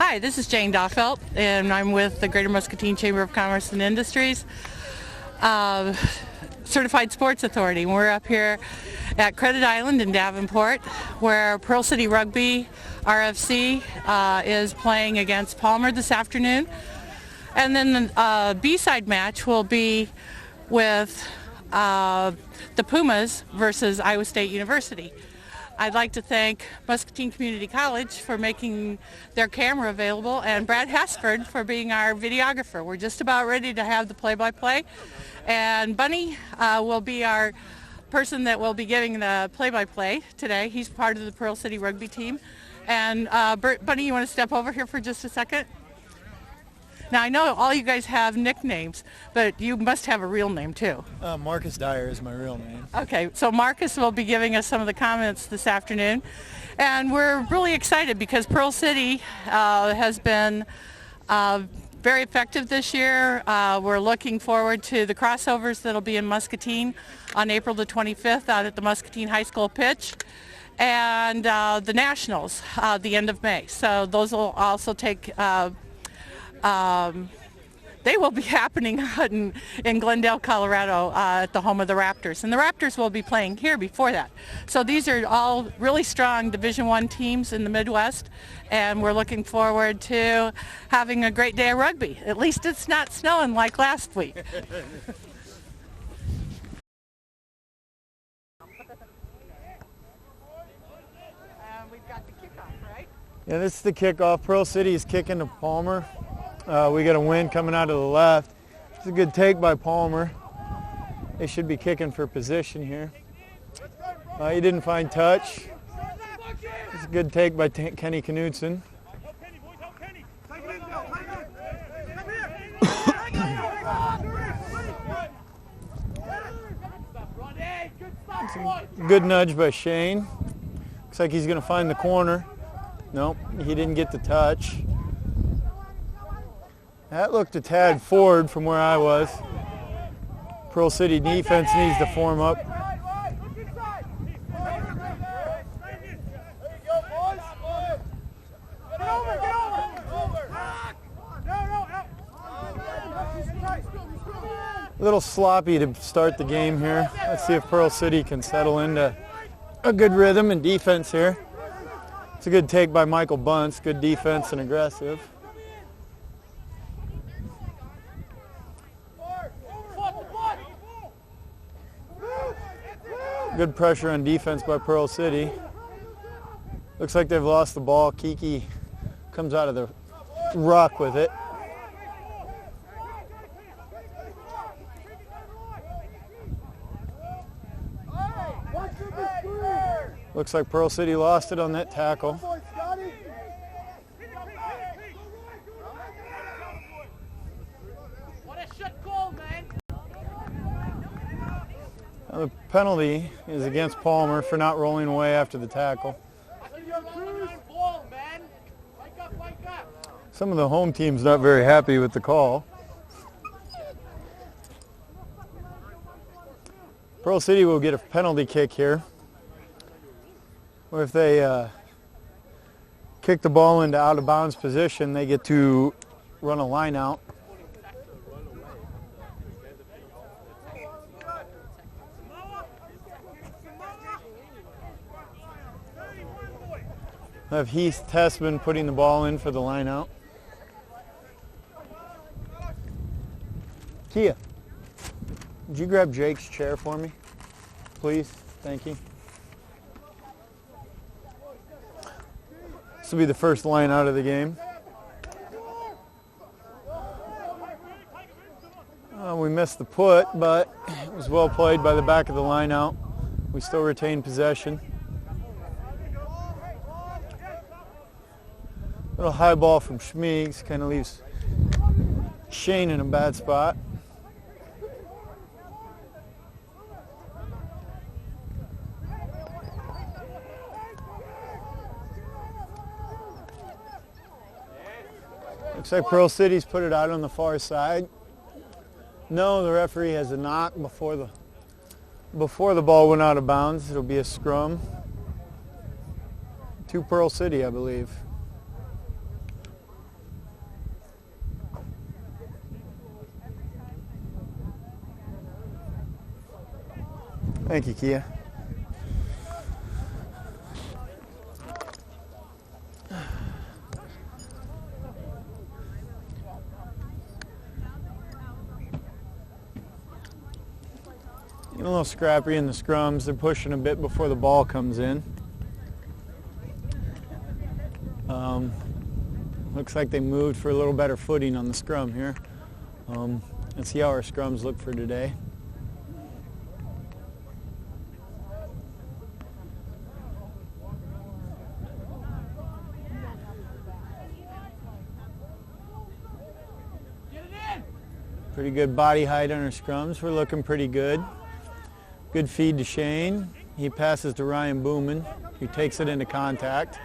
Hi, this is Jane Doffelt, and I'm with the Greater Muscatine Chamber of Commerce and Industries, Certified Sports Authority. We're up here at Credit Island in Davenport, where Pearl City Rugby RFC is playing against Palmer this afternoon. And then the B-side match will be with the Pumas versus Iowa State University. I'd like to thank Muscatine Community College for making their camera available, and Brad Hasford for being our videographer. We're just about ready to have the play-by-play, and Bunny will be our person that will be giving the play-by-play today. He's part of the Pearl City Rugby team. And Bunny, you want to step over here for just a second? Now, I know all you guys have nicknames, but you must have a real name, too. Marcus Dyer is my real name. Okay, so Marcus will be giving us some of the comments this afternoon. And we're really excited because Pearl City has been very effective this year. We're looking forward to the crossovers that'll be in Muscatine on April the 25th out at the Muscatine High School pitch, and the Nationals the end of May. So those will also take... they will be happening in Glendale, Colorado, at the home of the Raptors. And the Raptors will be playing here before that. So these are all really strong Division I teams in the Midwest, and we're looking forward to having a great day of rugby. At least it's not snowing like last week. We've got the kickoff, right? Yeah, this is the kickoff. Pearl City is kicking to Palmer. We got a wind coming out of the left. It's a good take by Palmer. They should be kicking for position here. He didn't find touch. It's a good take by Kenny Knudsen. Good nudge by Shane. Looks like he's going to find the corner. Nope, he didn't get the touch. That looked a tad forward from where I was. Pearl City defense needs to form up. A little sloppy to start the game here. Let's see if Pearl City can settle into a good rhythm and defense here. It's a good take by Michael Bunce. Good defense and aggressive. Good pressure on defense by Pearl City. Looks like they've lost the ball. Kiki comes out of the ruck with it. Looks like Pearl City lost it on that tackle. The penalty is against Palmer for not rolling away after the tackle. Some of the home team's not very happy with the call. Pearl City will get a penalty kick here. Or if they kick the ball into out of bounds position, they get to run a line out. I have Heath Tessman putting the ball in for the line out. Kia, would you grab Jake's chair for me, please? Thank you. This will be the first line out of the game. We missed the put, but it was well played by the back of the line out. We still retain possession. Little high ball from Schmiegs kind of leaves Shane in a bad spot. Looks like Pearl City's put it out on the far side. No, the referee has a knock before the ball went out of bounds. It'll be a scrum. To Pearl City, I believe. Thank you, Kia. Getting a little scrappy in the scrums. They're pushing a bit before the ball comes in. Looks like they moved for a little better footing on the scrum here. Let's see how our scrums look for today. Pretty good body height on our scrums. We're looking pretty good. Good feed to Shane. He passes to Ryan Booman. He takes it into contact.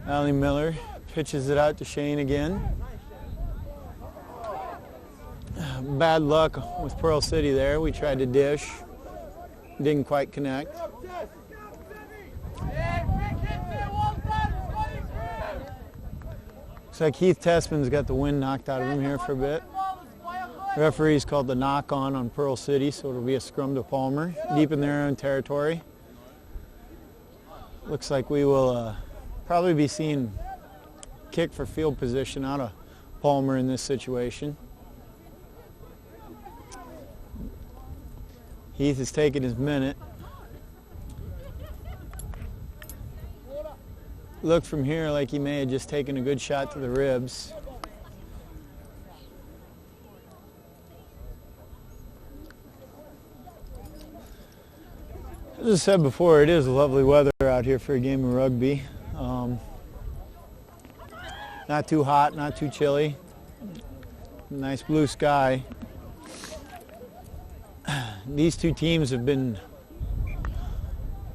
Allie Miller pitches it out to Shane again. Bad luck with Pearl City there. We tried to dish. Didn't quite connect. Looks like Heath Tessman's got the wind knocked out of him here for a bit. Referee's called the knock-on Pearl City, so it'll be a scrum to Palmer, deep in their own territory. Looks like we will probably be seeing kick for field position out of Palmer in this situation. Heath is taking his minute. Looked from here like he may have just taken a good shot to the ribs. As I said before, it is lovely weather out here for a game of rugby. Not too hot, not too chilly. Nice blue sky. These two teams have been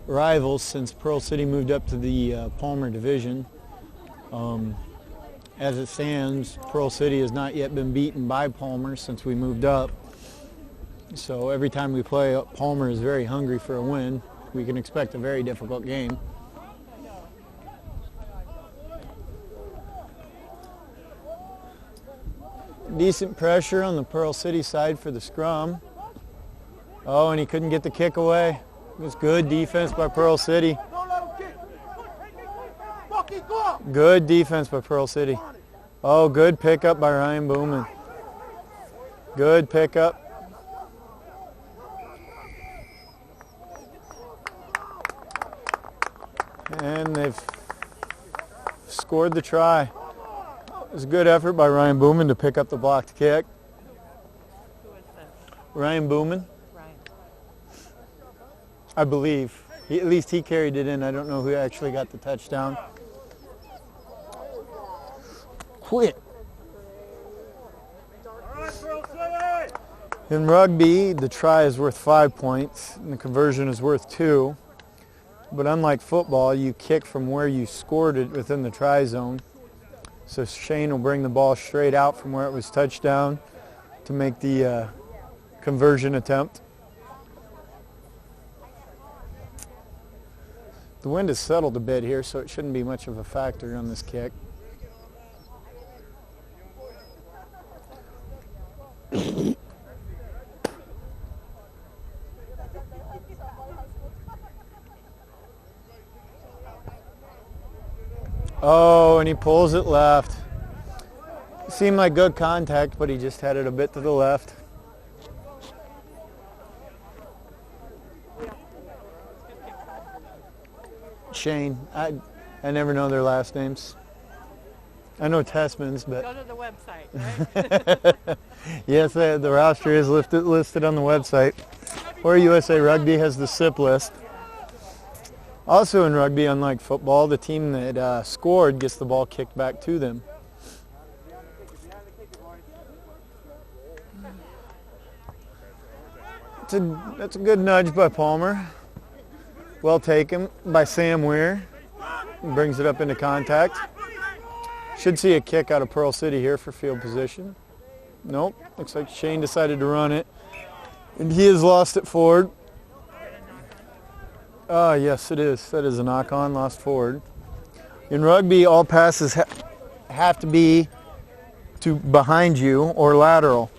rivals since Pearl City moved up to the Palmer division. As it stands, Pearl City has not yet been beaten by Palmer since we moved up. So every time we play, Palmer is very hungry for a win. We can expect a very difficult game. Decent pressure on the Pearl City side for the scrum. Oh, and he couldn't get the kick away. It was good defense by Pearl City. Good defense by Pearl City. Oh, good pickup by Ryan Booman. Good pickup. And they've scored the try. It was a good effort by Ryan Booman to pick up the blocked kick. Ryan Booman. I believe. At least he carried it in. I don't know who actually got the touchdown. Quit. In rugby, the try is worth 5 points and the conversion is worth 2. But unlike football, you kick from where you scored it within the try zone. So Shane will bring the ball straight out from where it was touched down to make the conversion attempt. The wind has settled a bit here, so it shouldn't be much of a factor on this kick. Oh, and he pulls it left. Seemed like good contact, but he just had it a bit to the left. Shane. I never know their last names. I know Tessman's, but... Go to the website, right? Yes, the roster is listed on the website. Or USA Rugby has the SIP list. Also in rugby, unlike football, the team that scored gets the ball kicked back to them. That's a good nudge by Palmer. Well taken by Sam Weir. Brings it up into contact. Should see a kick out of Pearl City here for field position. Nope. Looks like Shane decided to run it. And he has lost it forward. Yes, it is. That is a knock-on, lost forward. In rugby, all passes have to be to behind you or lateral.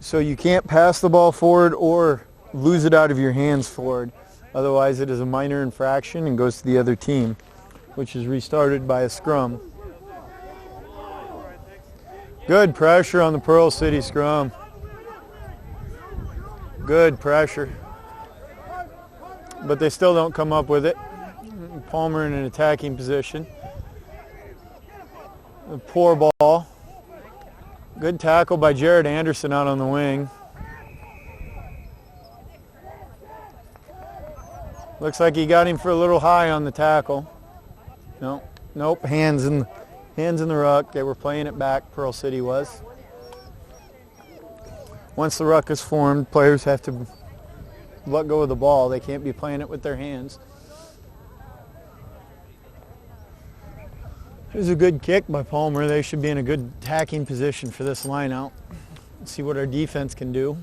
So you can't pass the ball forward or lose it out of your hands forward. Otherwise it is a minor infraction and goes to the other team, which is restarted by a scrum. Good pressure on the Pearl City scrum. Good pressure. But they still don't come up with it. Palmer in an attacking position. A poor ball. Good tackle by Jared Anderson out on the wing. Looks like he got him for a little high on the tackle. Nope, hands in the ruck. They were playing it back, Pearl City was. Once the ruck is formed, players have to let go of the ball. They can't be playing it with their hands. Here's a good kick by Palmer. They should be in a good attacking position for this line out. Let's see what our defense can do.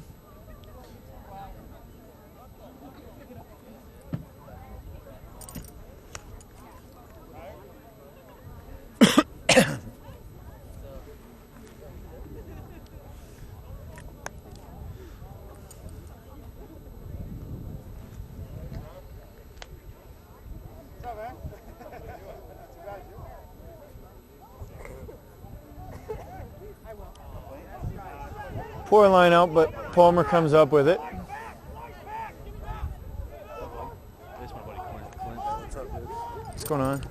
Poor line out, but Palmer comes up with it. What's going on?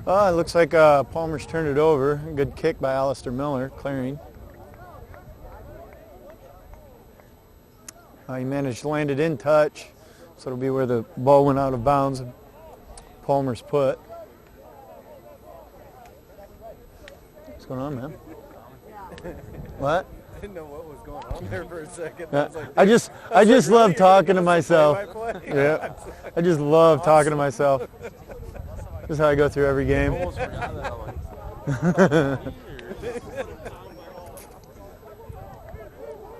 Oh, it looks like Palmer's turned it over. Good kick by Alistair Miller, clearing. He managed to land it in touch, so it'll be where the ball went out of bounds. Palmer's put. What's going on, man? What? I didn't know what was going on there for a second. I just love talking to myself. Yeah, I just love talking to myself. This is how I go through every game.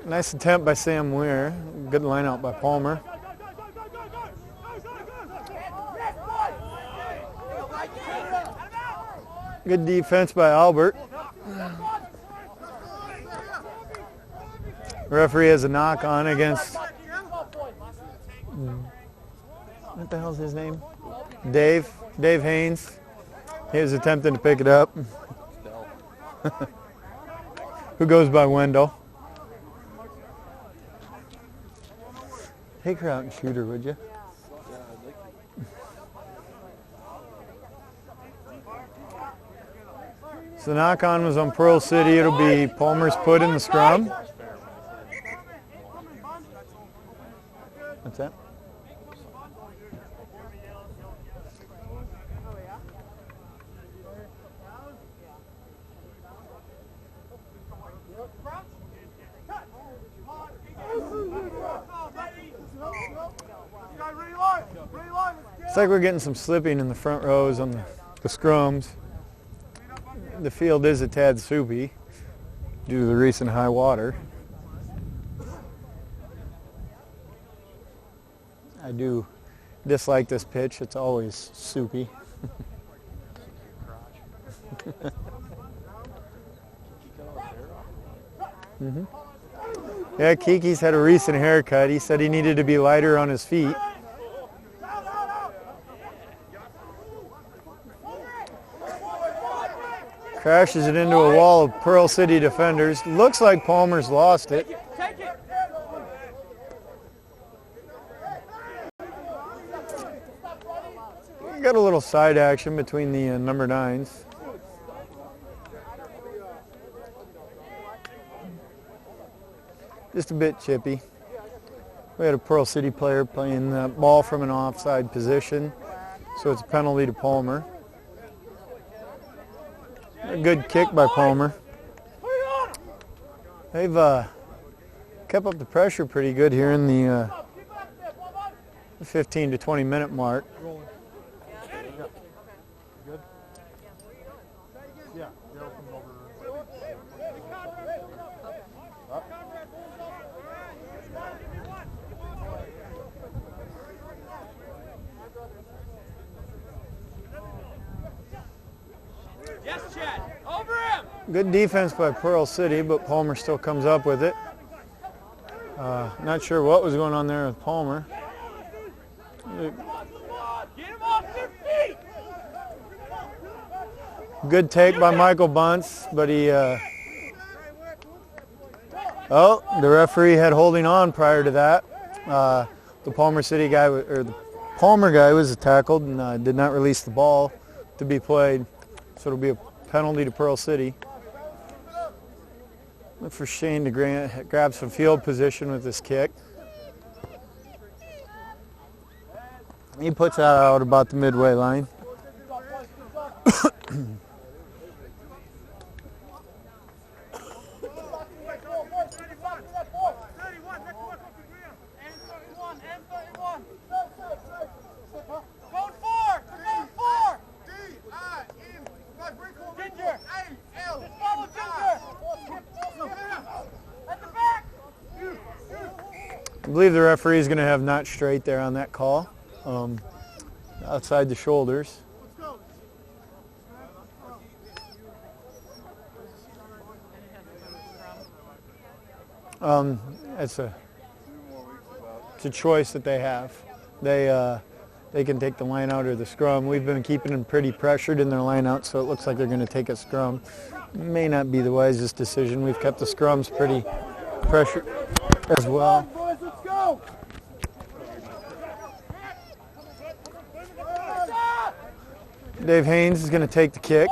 Nice attempt by Sam Weir. Good line out by Palmer. Good defense by Albert. The referee has a knock on against, what the hell's his name? Dave Haynes. He was attempting to pick it up. Who goes by Wendell. Take her out and shoot her, would you? So the knock on was on Pearl City. It'll be Palmer's put in the scrum. What's that? It's like we're getting some slipping in the front rows on the scrums. The field is a tad soupy due to the recent high water. I do dislike this pitch. It's always soupy. Yeah, Kiki's had a recent haircut. He said he needed to be lighter on his feet. Crashes it into a wall of Pearl City defenders. Looks like Palmer's lost it. Got a little side action between the number 9s. Just a bit chippy. We had a Pearl City player playing the ball from an offside position, so it's a penalty to Palmer. A good kick by Palmer. They've kept up the pressure pretty good here in the 15 to 20 minute mark. Good defense by Pearl City, but Palmer still comes up with it. Not sure what was going on there with Palmer. Good take by Michael Bunce, but he... Oh, the referee had holding on prior to that. The Palmer City guy, or the Palmer guy, was tackled and did not release the ball to be played, so it'll be a penalty to Pearl City. Look for Shane to grab some field position with this kick. He puts that out about the midway line. I believe the referee is going to have not straight there on that call, outside the shoulders. It's a choice that they have. They can take the line out or the scrum. We've been keeping them pretty pressured in their line out, so it looks like they're going to take a scrum. May not be the wisest decision. We've kept the scrums pretty pressured as well. Dave Haynes is going to take the kick.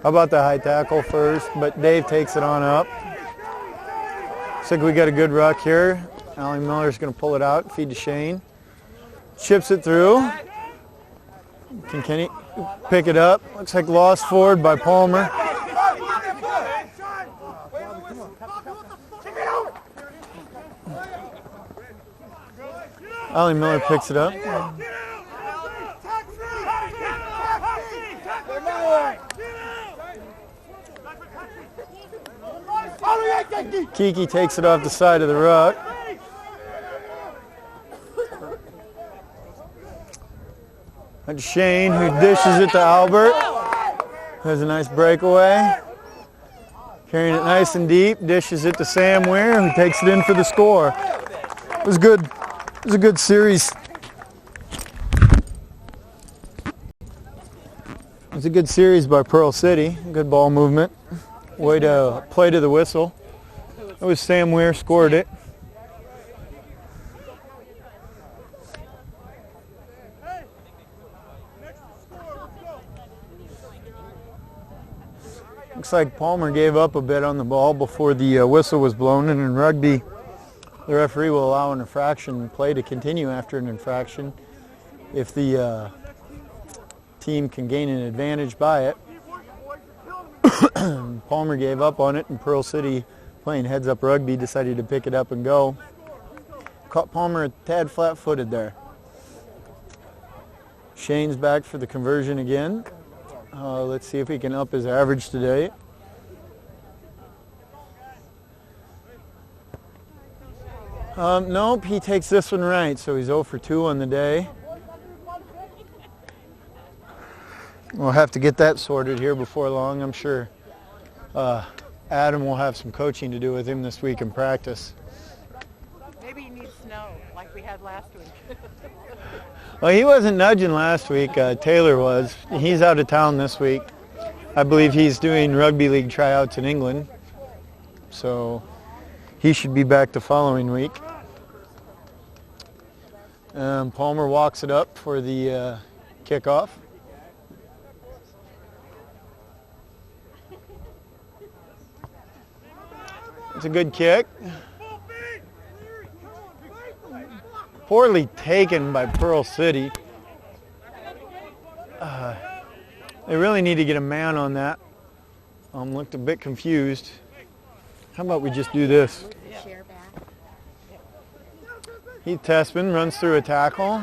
How about the high tackle first? But Dave takes it on up. Looks like we got a good ruck here. Allie Miller's going to pull it out, feed to Shane. Chips it through. Can Kenny pick it up? Looks like lost forward by Palmer. Allie Miller picks it up. Kiki takes it off the side of the ruck. That's Shane, who dishes it to Albert. Has a nice breakaway. Carrying it nice and deep, dishes it to Sam Weir, who takes it in for the score. It was good. It was a good series. It was a good series by Pearl City. Good ball movement. Way to play to the whistle. It was Sam Weir scored it. Looks like Palmer gave up a bit on the ball before the whistle was blown, and in rugby, the referee will allow an infraction play to continue after an infraction if the team can gain an advantage by it. Palmer gave up on it, and Pearl City, playing heads-up rugby, decided to pick it up and go. Caught Palmer a tad flat-footed there. Shane's back for the conversion again. Let's see if he can up his average today. Nope, he takes this one right, so he's 0 for 2 on the day. We'll have to get that sorted here before long, I'm sure. Adam will have some coaching to do with him this week in practice. Maybe he needs snow like we had last week. Well, he wasn't nudging last week. Taylor was. He's out of town this week. I believe he's doing rugby league tryouts in England. So he should be back the following week. Palmer walks it up for the kickoff. It's a good kick. Poorly taken by Pearl City. They really need to get a man on that. Looked a bit confused. How about we just do this? Heath Tespin runs through a tackle.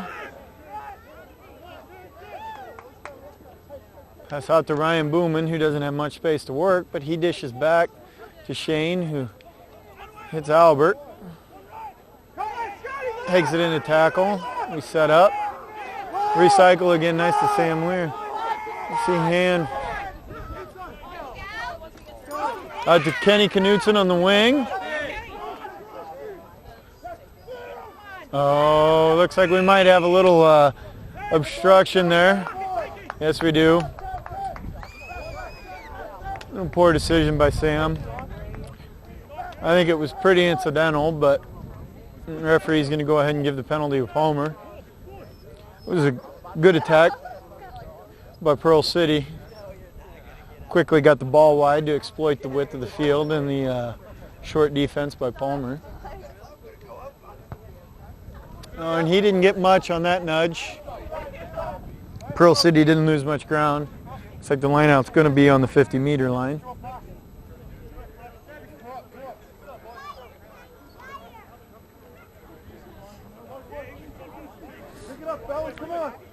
Pass out to Ryan Booman, who doesn't have much space to work, but he dishes back to Shane, who hits Albert. Takes it into tackle. We set up. Recycle again. Nice to Sam Weir. Let's see hand. Out to Kenny Knutson on the wing. Oh, looks like we might have a little obstruction there. Yes, we do. A poor decision by Sam. I think it was pretty incidental, but the referee's going to go ahead and give the penalty to Palmer. It was a good attack by Pearl City. Quickly got the ball wide to exploit the width of the field and the short defense by Palmer. And he didn't get much on that nudge. Pearl City didn't lose much ground. Looks like the lineout's going to be on the 50-meter line.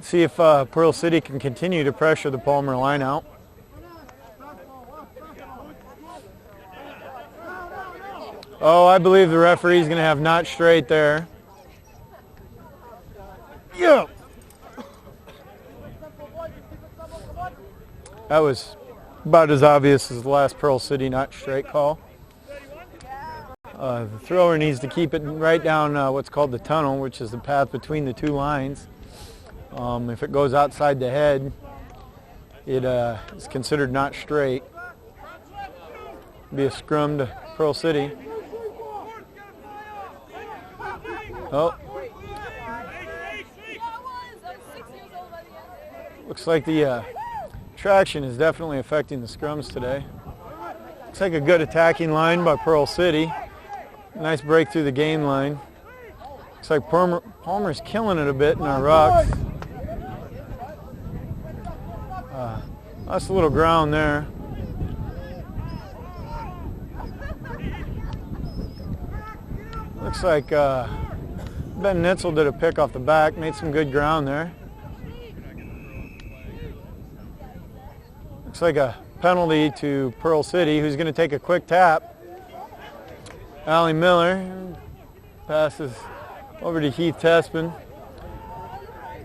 See if Pearl City can continue to pressure the Palmer lineout. Oh, I believe the referee's going to have not straight there. Yeah. That was about as obvious as the last Pearl City not straight call. The thrower needs to keep it right down what's called the tunnel, which is the path between the two lines. If it goes outside the head, it is considered not straight. Be a scrum to Pearl City. Oh. Looks like the traction is definitely affecting the scrums today. Looks like a good attacking line by Pearl City. Nice break through the game line. Looks like Palmer's killing it a bit in our rucks. Lost a little ground there. Looks like Ben Nitzel did a pick off the back, made some good ground there. Looks like a penalty to Pearl City, who's going to take a quick tap. Allie Miller passes over to Heath Tespin.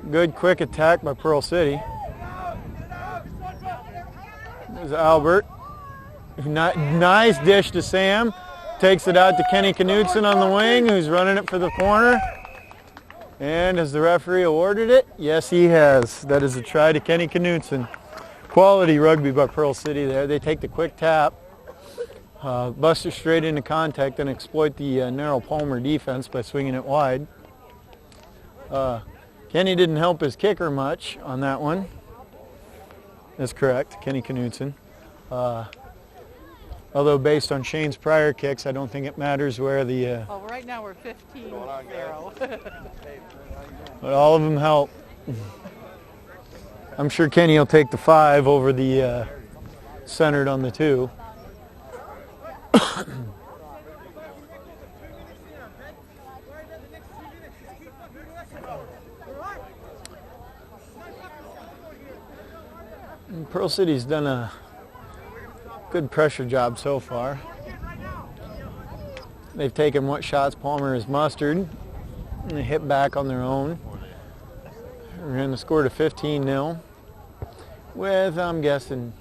Good quick attack by Pearl City. There's Albert. Nice dish to Sam. Takes it out to Kenny Knutson on the wing, who's running it for the corner. And has the referee awarded it? Yes, he has. That is a try to Kenny Knutson. Quality rugby by Pearl City there. They take the quick tap, bust it straight into contact, and exploit the narrow Palmer defense by swinging it wide. Kenny didn't help his kicker much on that one. That's correct, Kenny Knutson. Although based on Shane's prior kicks, I don't think it matters where the... Well, right now we're 15-0. But all of them help. I'm sure Kenny will take the 5 over the centered on the 2. Pearl City's done a good pressure job so far. They've taken what shots Palmer has mustered and they hit back on their own. We're going to score to 15-0 with, I'm guessing...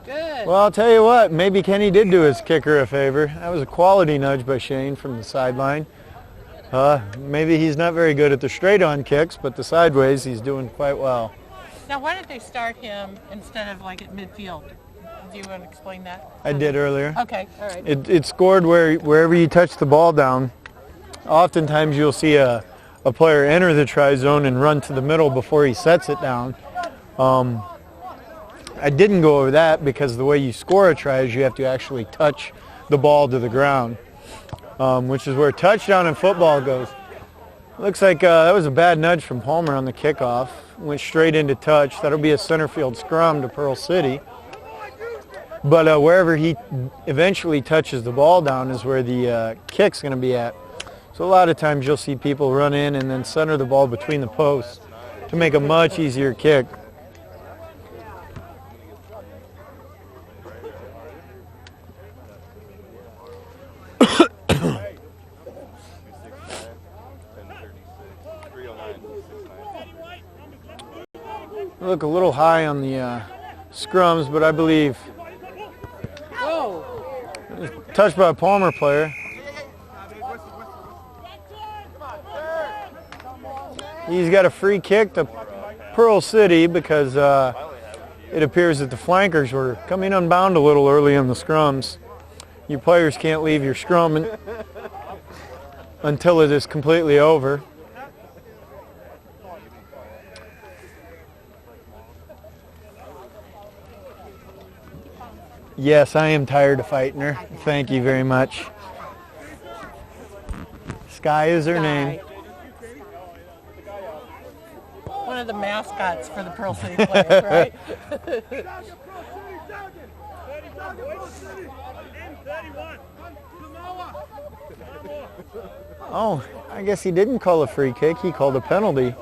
Good. Well, I'll tell you what, maybe Kenny did do his kicker a favor. That was a quality nudge by Shane from the sideline. Maybe he's not very good at the straight-on kicks, but the sideways he's doing quite well. Now, why did they start him instead of like at midfield? Do you want to explain that? I did earlier. Okay, all right. It scored wherever you touch the ball down. Oftentimes you'll see a player enter the try zone and run to the middle before he sets it down. I didn't go over that because the way you score a try is you have to actually touch the ball to the ground, which is where touchdown in football goes. Looks like that was a bad nudge from Palmer on the kickoff. Went straight into touch. That'll be a center field scrum to Pearl City. But wherever he eventually touches the ball down is where the kick's going to be at. So a lot of times you'll see people run in and then center the ball between the posts to make a much easier kick. Look a little high on the scrums, but I believe... Whoa! touch by a Palmer player. He's got a free kick to Pearl City because it appears that the flankers were coming unbound a little early in the scrums. You players can't leave your scrum until it is completely over. Yes, I am tired of fighting her. Thank you very much. Sky is her name. One of the mascots for the Pearl City players, right? Oh, I guess he didn't call a free kick. He called a penalty.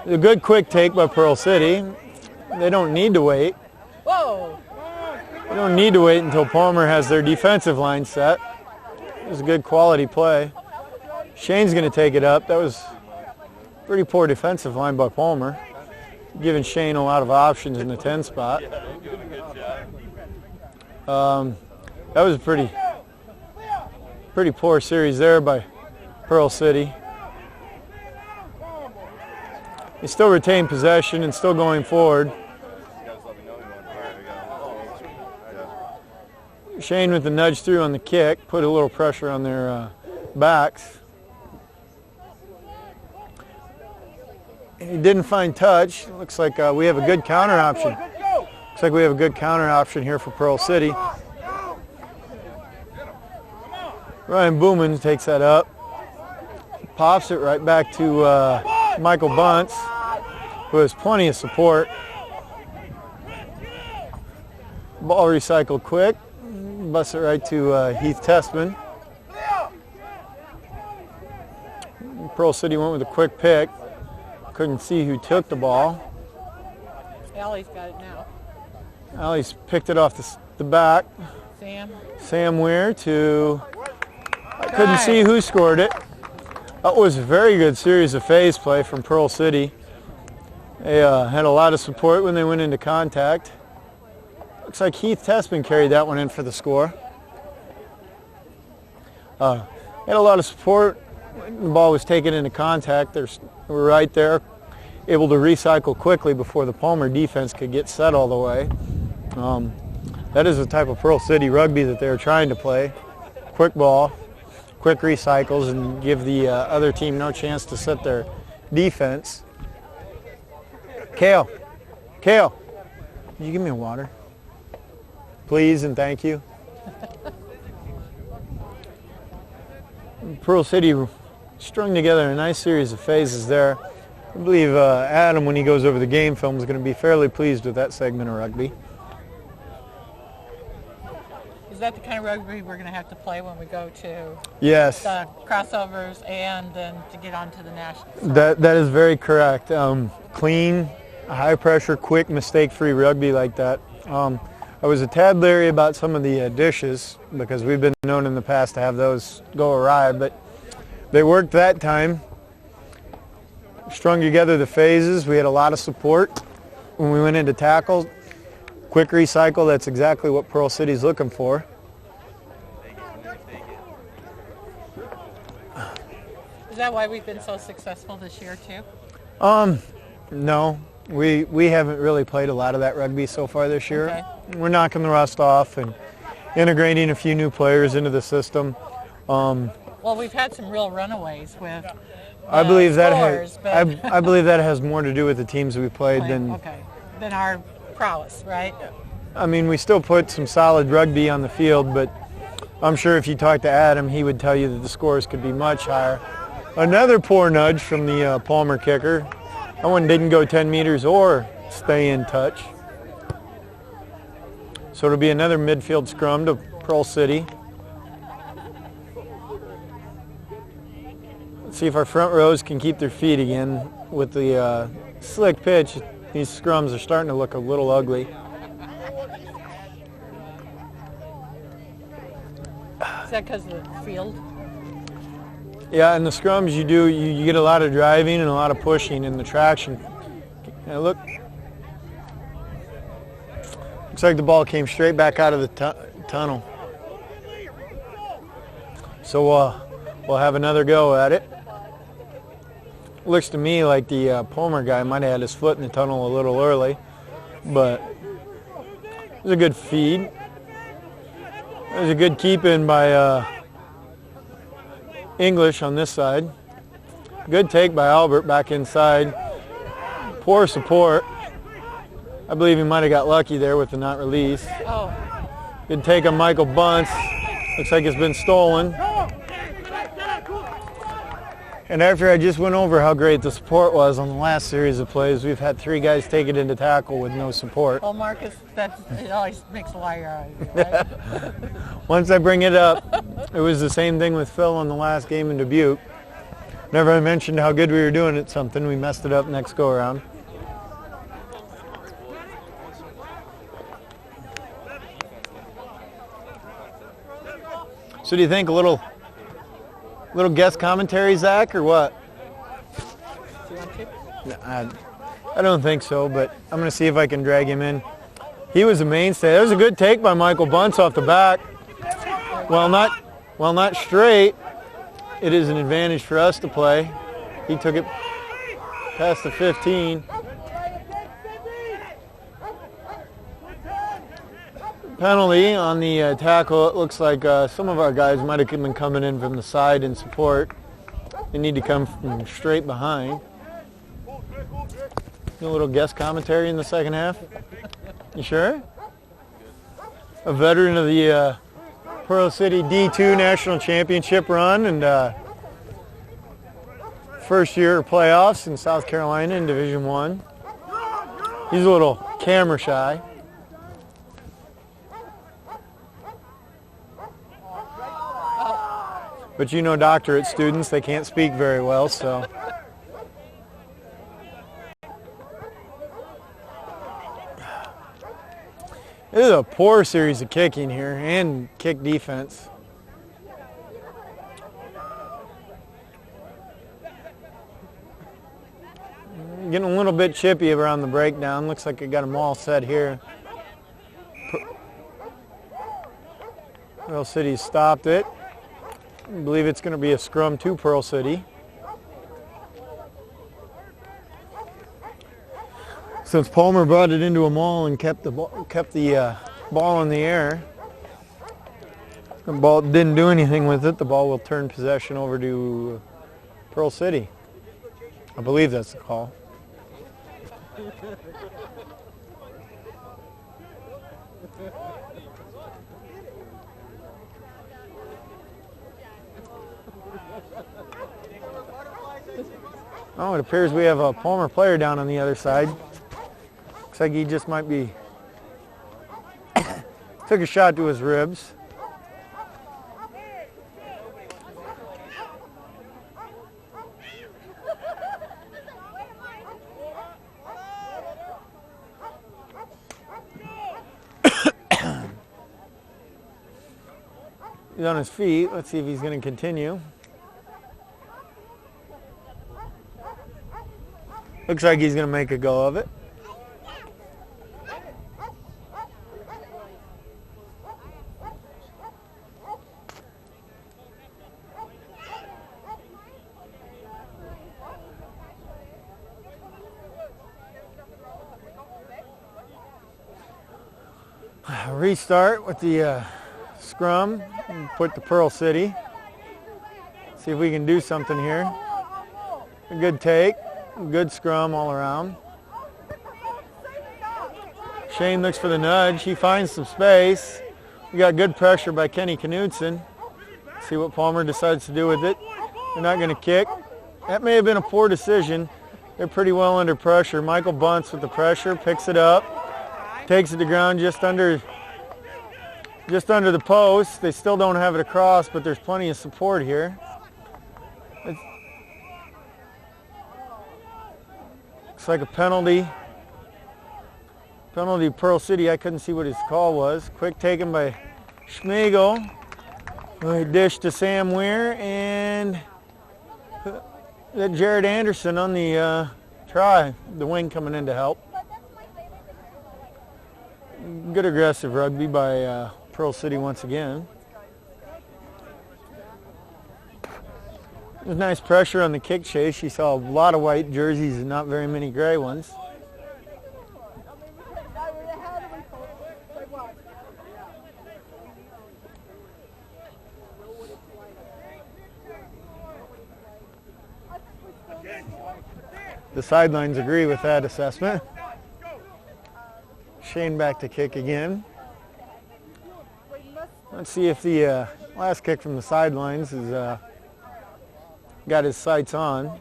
A good quick take by Pearl City. They don't need to wait. Whoa! They don't need to wait until Palmer has their defensive line set. It was a good quality play. Shane's going to take it up. That was pretty poor defensive line by Palmer, giving Shane a lot of options in the 10 spot. That was a pretty poor series there by Pearl City. They still retain possession and still going forward. Shane with the nudge through on the kick, put a little pressure on their backs. He didn't find touch. Looks like we have a good counter option. Looks like we have a good counter option here for Pearl City. Ryan Booman takes that up. Pops it right back to Michael Bunce, who has plenty of support. Ball recycled quick. Busts it right to Heath Testman. Pearl City went with a quick pick. Couldn't see who took the ball. Allie's got it now. Allie's picked it off the back. Sam Weir to... I couldn't see who scored it. That was a very good series of phase play from Pearl City. They had a lot of support when they went into contact. Looks like Heath Testman carried that one in for the score. Had a lot of support when the ball was taken into contact. They were right there, able to recycle quickly before the Palmer defense could get set all the way. That is the type of Pearl City rugby that they're trying to play. Quick ball, quick recycles, and give the other team no chance to set their defense. Kale, can you give me a water? Please and thank you. Pearl City strung together a nice series of phases there. I believe Adam, when he goes over the game film, is going to be fairly pleased with that segment of rugby. Is that the kind of rugby we're going to have to play when we go to Yes. the crossovers and then to get onto the national? That is very correct. Clean, high pressure, quick, mistake-free rugby like that. I was a tad leery about some of the dishes because we've been known in the past to have those go awry, but they worked that time. Strung together the phases. We had a lot of support when we went into tackle. Quick recycle, that's exactly what Pearl City's looking for. Is that why we've been so successful this year too? No. We haven't really played a lot of that rugby so far this year. Okay. We're knocking the rust off and integrating a few new players into the system. Well, we've had some real runaways with I believe scores, I believe that has more to do with the teams we played than our prowess, right? I mean, we still put some solid rugby on the field, but I'm sure if you talk to Adam, he would tell you that the scores could be much higher. Another poor nudge from the Palmer kicker. That one didn't go 10 meters or stay in touch. So it'll be another midfield scrum to Pearl City. Let's see if our front rows can keep their feet again. With the slick pitch, these scrums are starting to look a little ugly. Is that because of the field? Yeah, in the scrums you get a lot of driving and a lot of pushing in the traction. And looks like the ball came straight back out of the tunnel. So we'll have another go at it. Looks to me like the Palmer guy might have had his foot in the tunnel a little early, but it was a good feed. It was a good keep in by English on this side. Good take by Albert back inside. Poor support. I believe he might have got lucky there with the not release. Oh. Good take on Michael Bunce. Looks like it's been stolen. And after I just went over how great the support was on the last series of plays, we've had 3 guys take it into tackle with no support. Well, Marcus, it always makes a liar out of you, right? Once I bring it up, it was the same thing with Phil on the last game in Dubuque. Whenever I mentioned how good we were doing at something, we messed it up next go around. So do you think a little guest commentary, Zach, or what? Do you want to? I don't think so, but I'm going to see if I can drag him in. He was a mainstay. That was a good take by Michael Bunce off the back. While not straight, it is an advantage for us to play. He took it past the 15. Penalty on the tackle. It looks like some of our guys might have been coming in from the side in support. They need to come from straight behind. A little guest commentary in the second half. You sure? A veteran of the Pearl City D2 National Championship run and first year playoffs in South Carolina in Division I. He's a little camera shy. But you know doctorate students, they can't speak very well, so. This is a poor series of kicking here and kick defense. Getting a little bit chippy around the breakdown. Looks like I got them all set here. Pearl City stopped it. I believe it's going to be a scrum to Pearl City. Since Palmer brought it into a maul and kept the ball in the air, the ball didn't do anything with it. The ball will turn possession over to Pearl City. I believe that's the call. Oh, it appears we have a Palmer player down on the other side. Looks like he just might be took a shot to his ribs. He's on his feet. Let's see if he's going to continue. Looks like he's going to make a go of it. Restart with the scrum and put the Pearl City. See if we can do something here. A good take, a good scrum all around. Shane looks for the nudge. He finds some space. We got good pressure by Kenny Knudsen. See what Palmer decides to do with it. They're not going to kick. That may have been a poor decision. They're pretty well under pressure. Michael Bunce with the pressure, picks it up, takes it to ground just under the post. They still don't have it across, but there's plenty of support here. Looks like a penalty. Penalty Pearl City. I couldn't see what his call was. Quick taken by Schmegel. Dish to Sam Weir and that Jared Anderson on the try. The wing coming in to help. Good aggressive rugby by Pearl City once again. There's nice pressure on the kick chase. You saw a lot of white jerseys and not very many gray ones. The sidelines agree with that assessment. Shane back to kick again. Let's see if the last kick from the sidelines has got his sights on.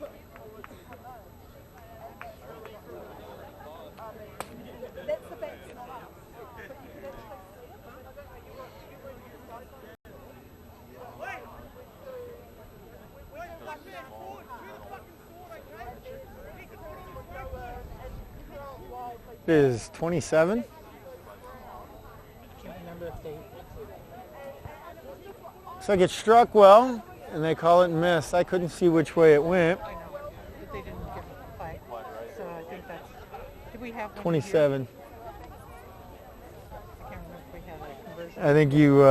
It is 27. Looks like it struck well, and they call it miss. I couldn't see which way it went. I know, but they didn't give a flag. So I think that's, did we have one 27. I can't remember if we had a conversion. I think you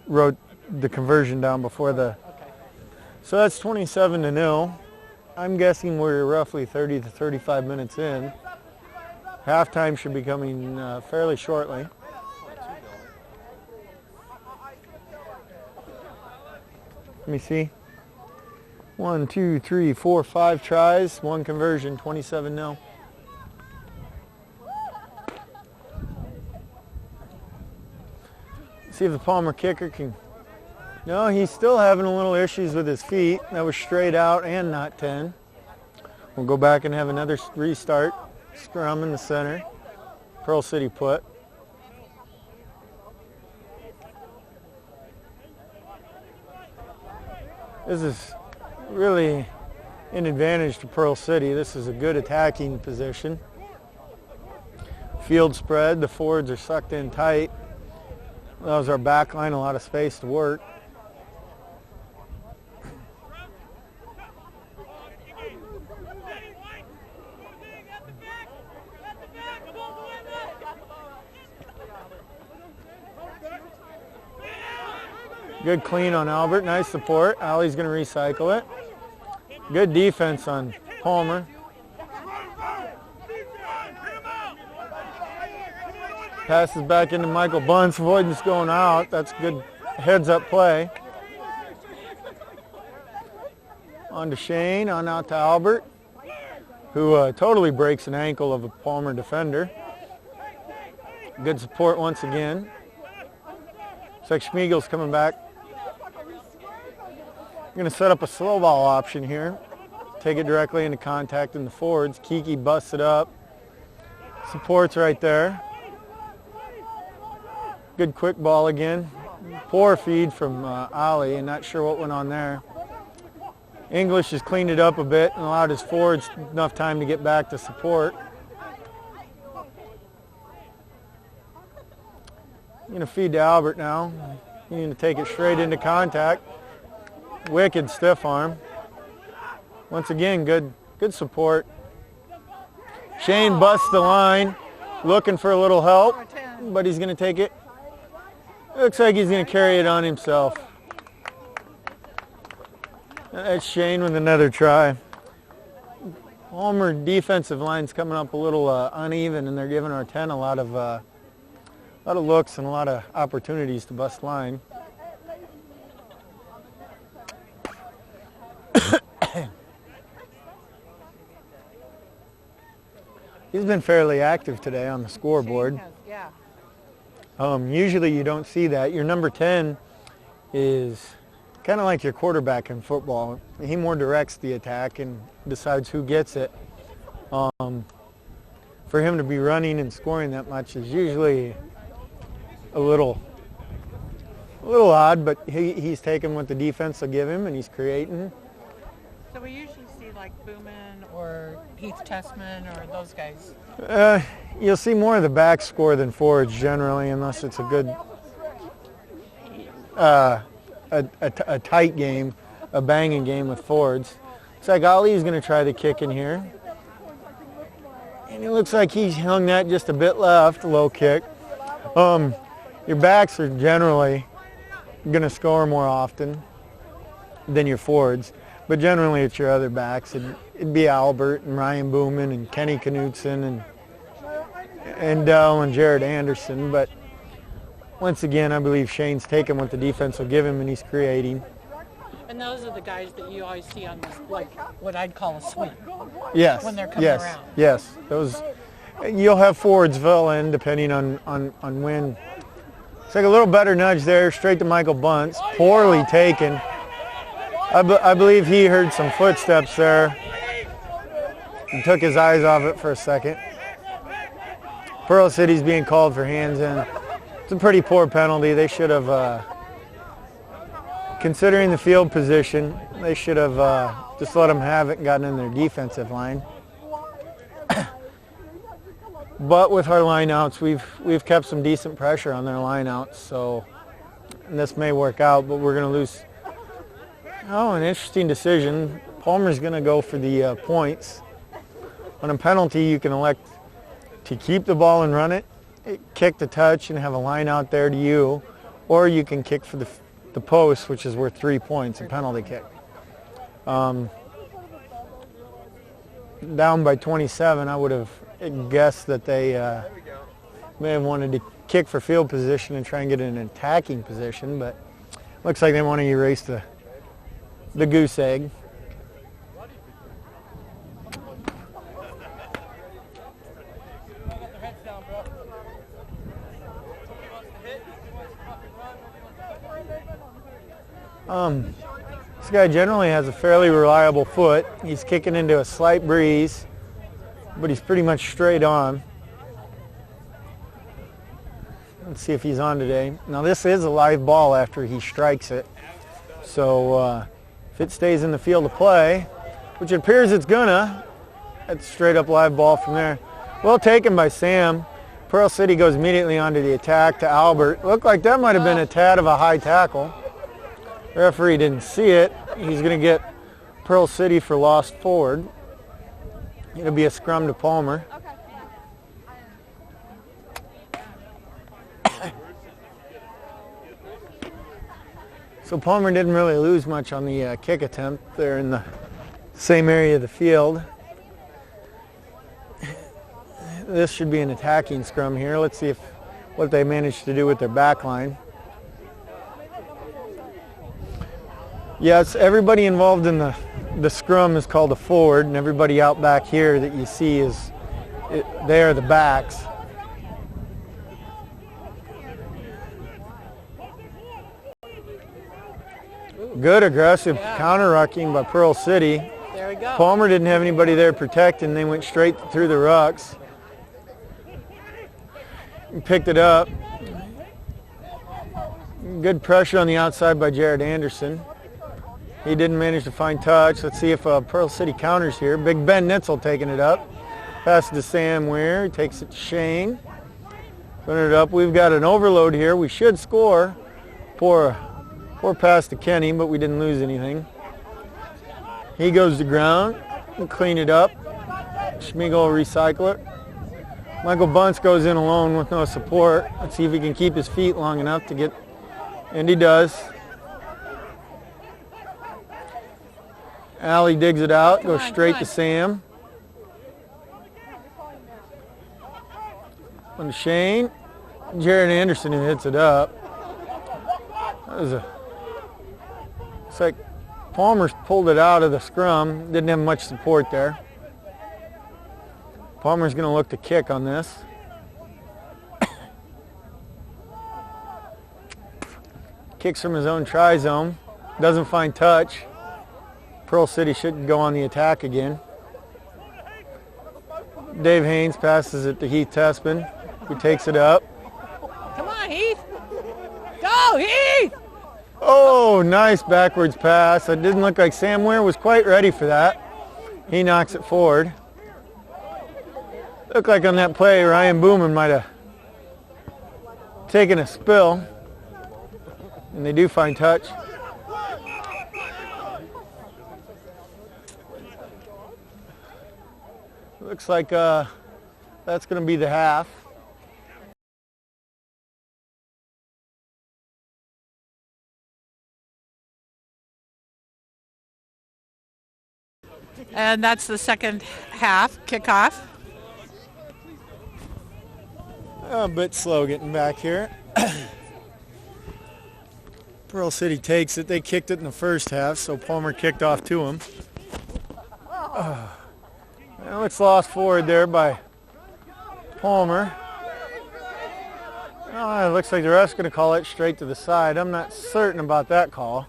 wrote the conversion down before the... Okay. So that's 27-0. I'm guessing we're roughly 30 to 35 minutes in. Halftime should be coming fairly shortly. Let me see. 1, 2, 3, 4, 5 tries, 1 conversion, 27-0. See if the Palmer kicker can... No, he's still having a little issues with his feet. That was straight out and not 10. We'll go back and have another restart. Scrum in the center. Pearl City put. This is really an advantage to Pearl City. This is a good attacking position. Field spread. The forwards are sucked in tight. Allows our back line a lot of space to work. Good clean on Albert, nice support. Allie's going to recycle it. Good defense on Palmer. Passes back into Michael Bunce, avoidance going out. That's good heads up play. On to Shane, on out to Albert, who totally breaks an ankle of a Palmer defender. Good support once again. Looks like Schmiegel's coming back. We're going to set up a slow ball option here. Take it directly into contact in the forwards. Kiki busts it up. Support's right there. Good quick ball again. Poor feed from Ali, and not sure what went on there. English has cleaned it up a bit and allowed his forwards enough time to get back to support. I'm going to feed to Albert now. You need to take it straight into contact. Wicked stiff arm. Once again, good support. Shane busts the line, looking for a little help, but he's going to take it. Looks like he's going to carry it on himself. That's Shane with another try. Palmer defensive line's coming up a little uneven, and they're giving our 10 a lot of looks and a lot of opportunities to bust line. He's been fairly active today on the scoreboard. Yeah. Usually you don't see that. Your number 10 is kind of like your quarterback in football. He more directs the attack and decides who gets it. For him to be running and scoring that much is usually a little odd, but he's taking what the defense will give him and he's creating. So we usually see like Booman or Heath Tessman or those guys. You'll see more of the back score than forwards generally, unless it's a good, a tight game, a banging game with forwards. Looks like Ali's going to try the kick in here. And it looks like he's hung that just a bit left, low kick. Your backs are generally going to score more often than your forwards. but generally it's your other backs. It'd be Albert and Ryan Booman and Kenny Knutson and Dell and Jared Anderson. But once again, I believe Shane's taking what the defense will give him and he's creating. And those are the guys that you always see on this, like what I'd call a sweep. Yes. When they're coming yes. around. Yes. Those. You'll have forwards fill in depending on when. It's like a little better nudge there, straight to Michael Bunce. Poorly taken. I believe he heard some footsteps there and took his eyes off it for a second. Pearl City's being called for hands in. It's a pretty poor penalty. They should have, considering the field position, they should have just let them have it and gotten in their defensive line. But with our lineouts, we've kept some decent pressure on their lineouts, so and this may work out, but we're going to lose. Oh, an interesting decision. Palmer's going to go for the points. On a penalty, you can elect to keep the ball and run it, kick the touch and have a line out there to you, or you can kick for the post, which is worth 3 points, a penalty kick. Down by 27, I would have guessed that they may have wanted to kick for field position and try and get in an attacking position, but looks like they want to erase the goose egg. This guy generally has a fairly reliable foot. He's kicking into a slight breeze, but he's pretty much straight on. Let's see if he's on today. Now this is a live ball after he strikes it. So if it stays in the field of play, which it appears it's gonna, that's straight up live ball from there. Well taken by Sam. Pearl City goes immediately onto the attack to Albert. Looked like that might have been a tad of a high tackle. Referee didn't see it. He's going to get Pearl City for lost forward. It'll be a scrum to Palmer. So Palmer didn't really lose much on the kick attempt. They're in the same area of the field. This should be an attacking scrum here. Let's see what they managed to do with their back line. Yes, everybody involved in the scrum is called a forward, and everybody out back here that you see they are the backs. Good aggressive counter-rucking by Pearl City. There we go. Palmer didn't have anybody there protecting. They went straight through the rucks. And picked it up. Good pressure on the outside by Jared Anderson. He didn't manage to find touch. Let's see if Pearl City counters here. Big Ben Nitzel taking it up. Pass it to Sam Weir. He takes it to Shane. Putting it up. We've got an overload here. We should score. Poor pass to Kenny, but we didn't lose anything. He goes to ground. We'll clean it up. Schmiegel will recycle it. Michael Bunce goes in alone with no support. Let's see if he can keep his feet long enough to get, and he does. Allie digs it out, goes straight to Sam. On to Shane. Jared Anderson who hits it up. That was it's like Palmer's pulled it out of the scrum. Didn't have much support there. Palmer's going to look to kick on this. Kicks from his own try zone. Doesn't find touch. Pearl City should go on the attack again. Dave Haynes passes it to Heath Tespin, who takes it up. Come on, Heath. Go, Heath! Oh, nice backwards pass. It didn't look like Sam Weir was quite ready for that. He knocks it forward. Looked like on that play, Ryan Booman might have taken a spill. And they do find touch. Looks like that's going to be the half. And that's the second half kickoff. A bit slow getting back here. Pearl City takes it. They kicked it in the first half, so Palmer kicked off to him. Well, it's lost forward there by Palmer. Oh, it looks like the ref's going to call it straight to the side. I'm not certain about that call.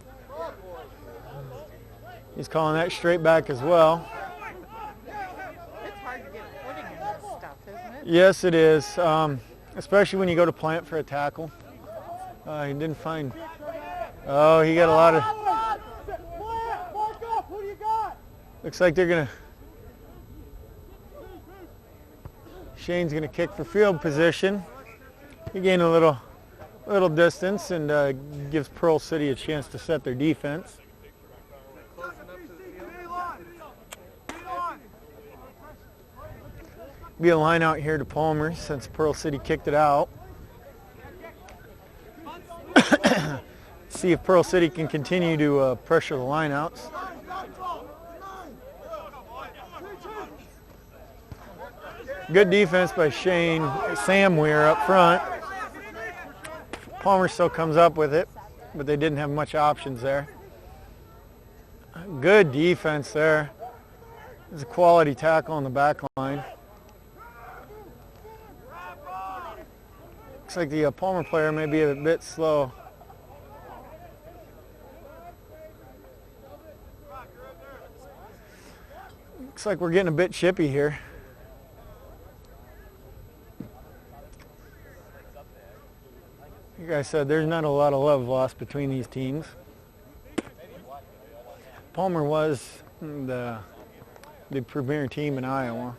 He's calling that straight back as well. It's hard to get footing in this stuff, isn't it? Yes, it is, especially when you go to plant for a tackle. He didn't find... Oh, he got a lot of... Looks like they're going to... Shane's going to kick for field position. He gained a little distance and gives Pearl City a chance to set their defense. Be a line out here to Palmer since Pearl City kicked it out. See if Pearl City can continue to pressure the lineouts. Good defense by Sam Weir up front. Palmer still comes up with it, but they didn't have much options there. Good defense there. There's a quality tackle on the back line. Looks like the Palmer player may be a bit slow. Looks like we're getting a bit chippy here. Like I said, there's not a lot of love lost between these teams. Palmer was the premier team in Iowa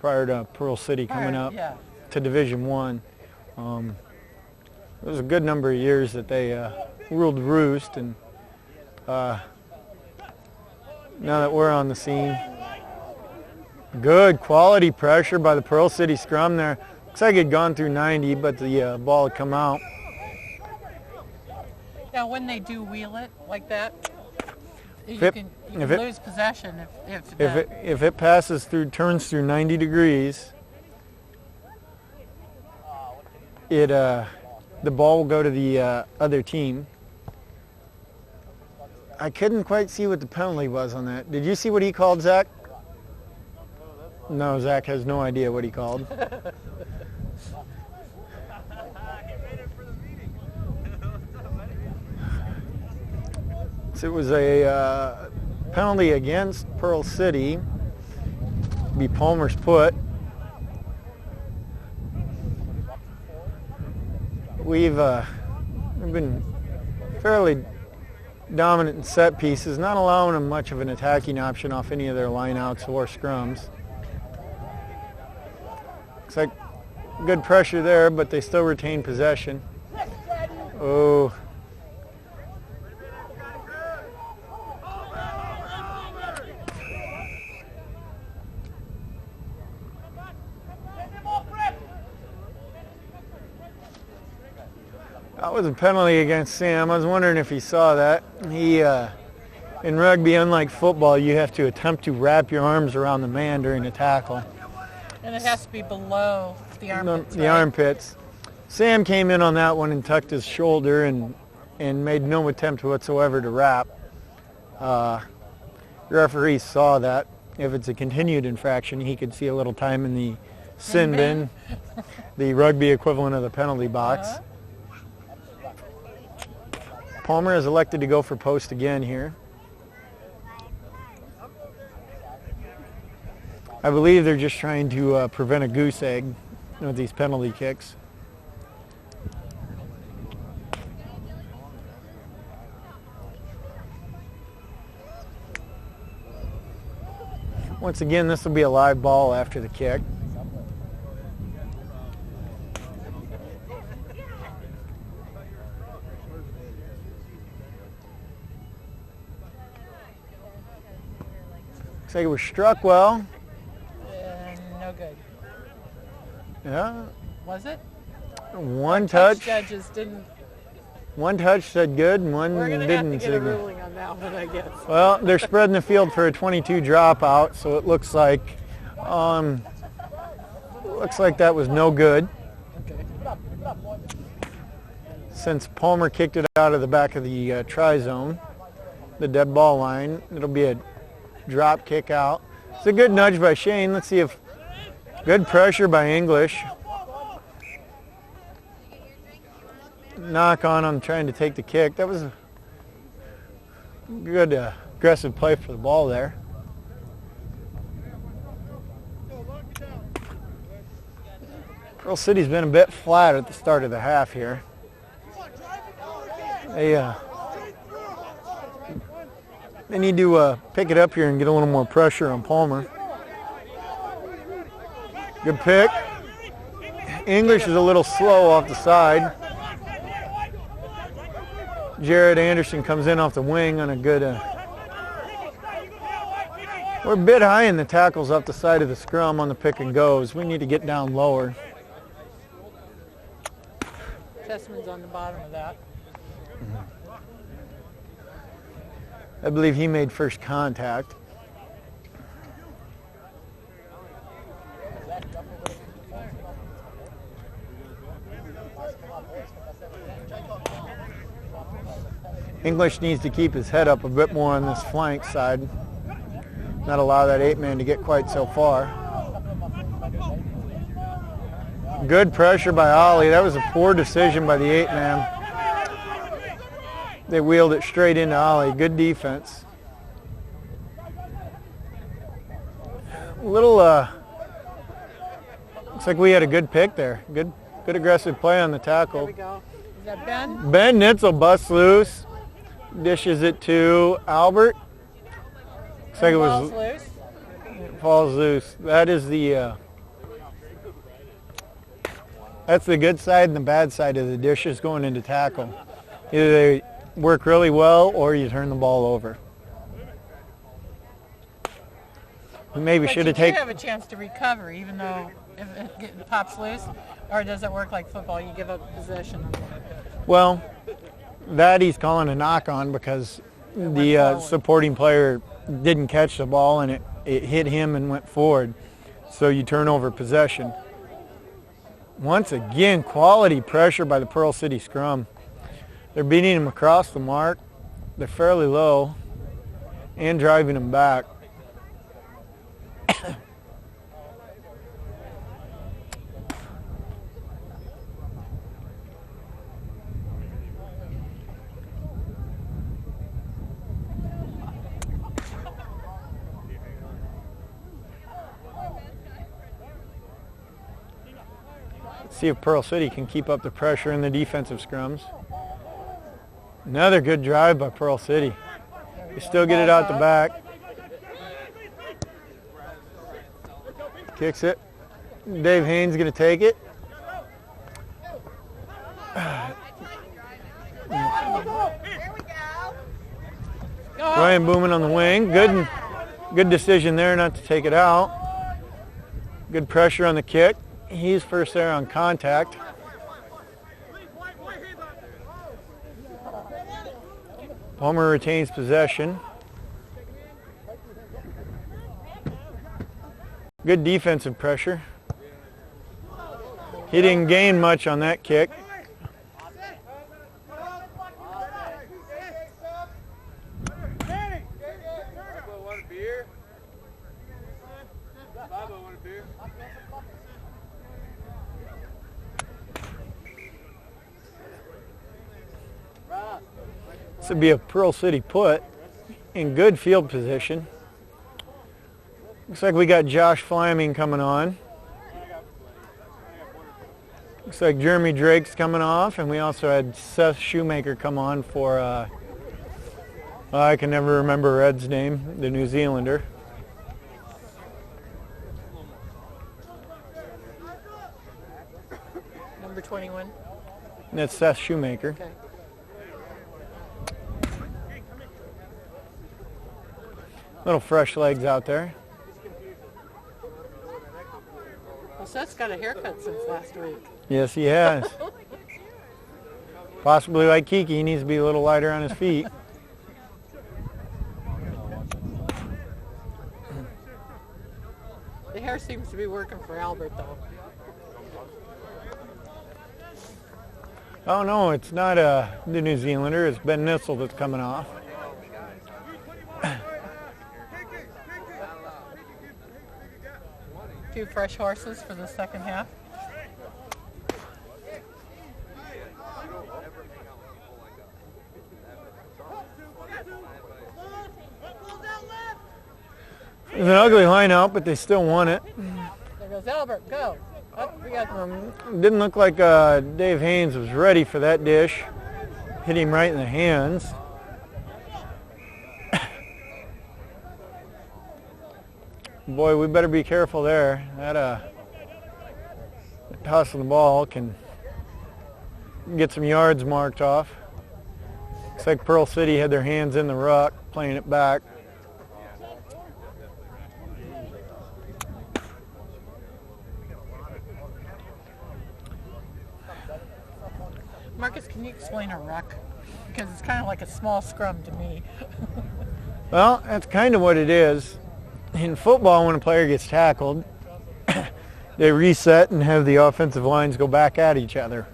prior to Pearl City coming up to Division I. It was a good number of years that they ruled roost, and now that we're on the scene, good quality pressure by the Pearl City scrum there. Looks like it had gone through 90, but the ball had come out. Now, when they do wheel it like that, you If can it- lose possession If it passes through, turns through 90 degrees, the ball will go to the other team. I couldn't quite see what the penalty was on that. Did you see what he called, Zach? No, Zach has no idea what he called. So it was a penalty against Pearl City. Be Palmer's put. We've been fairly dominant in set pieces, not allowing them much of an attacking option off any of their lineouts or scrums. Looks like good pressure there, but they still retain possession. Oh. That was a penalty against Sam. I was wondering if he saw that. In rugby, unlike football, you have to attempt to wrap your arms around the man during a tackle. And it has to be below the armpits. The armpits. Sam came in on that one and tucked his shoulder and made no attempt whatsoever to wrap. The referee saw that. If it's a continued infraction, he could see a little time in the sin bin, the rugby equivalent of the penalty box. Palmer has elected to go for post again here. I believe they're just trying to prevent a goose egg with these penalty kicks. Once again, this will be a live ball after the kick. Looks like it was struck well. No good. Yeah. Was it? One touch. Judges didn't One touch said good and one We're going to have to didn't get a signal. ruling on that one, I guess. Well, they're spreading the field for a 22 dropout, so it looks like that was no good. Since Palmer kicked it out of the back of the try zone, the dead ball line, it'll be a drop kick out. It's a good nudge by Shane. Let's see if good pressure by English. Knock on trying to take the kick. That was a good aggressive play for the ball there. Pearl City's been a bit flat at the start of the half here. They need to pick it up here and get a little more pressure on Palmer. Good pick. English is a little slow off the side. Jared Anderson comes in off the wing on a good... we're a bit high in the tackles off the side of the scrum on the pick and goes. We need to get down lower. Tessman's on the bottom of that. I believe he made first contact. English needs to keep his head up a bit more on this flank side. Not allow that 8-man to get quite so far. Good pressure by Ollie. That was a poor decision by the 8-man. They wheeled it straight into Ollie. Good defense. Looks like we had a good pick there. Good aggressive play on the tackle. There we go. Is that Ben? Ben Nitzel busts loose. Dishes it to Albert. Looks like it was loose. falls loose. That is that's the good side and the bad side of the dishes going into tackle. Either they work really well or you turn the ball over. We maybe should have taken... You have a chance to recover even though if it pops loose, or does it work like football? You give up possession. Well, that he's calling a knock on because the supporting player didn't catch the ball and it hit him and went forward. So you turn over possession. Once again, quality pressure by the Pearl City scrum. They're beating him across the mark. They're fairly low and driving him back. See if Pearl City can keep up the pressure in the defensive scrums. Another good drive by Pearl City. They still get it out the back. Kicks it. Dave Haynes going to take it. Ryan Booman on the wing. Good decision there not to take it out. Good pressure on the kick. He's first there on contact. Palmer retains possession. Good defensive pressure. He didn't gain much on that kick. This would be a Pearl City put in good field position. Looks like we got Josh Flaming coming on. Looks like Jeremy Drake's coming off, and we also had Seth Shoemaker come on for, I can never remember Red's name, the New Zealander. Number 21. And that's Seth Shoemaker. Okay. Little fresh legs out there. Well, Seth's got a haircut since last week. Yes, he has. Possibly like Kiki, he needs to be a little lighter on his feet. The hair seems to be working for Albert, though. Oh no, it's not the New Zealander, it's Ben Nissel that's coming off. Two fresh horses for the second half. It was an ugly line out, but they still won it. There goes Albert, go. Oh, we got Didn't look like Dave Haynes was ready for that dish. Hit him right in the hands. Boy, we better be careful there. That toss of the ball can get some yards marked off. Looks like Pearl City had their hands in the ruck, playing it back. Marcus, can you explain a ruck? Because it's kind of like a small scrum to me. Well, that's kind of what it is. In football, when a player gets tackled, they reset and have the offensive lines go back at each other.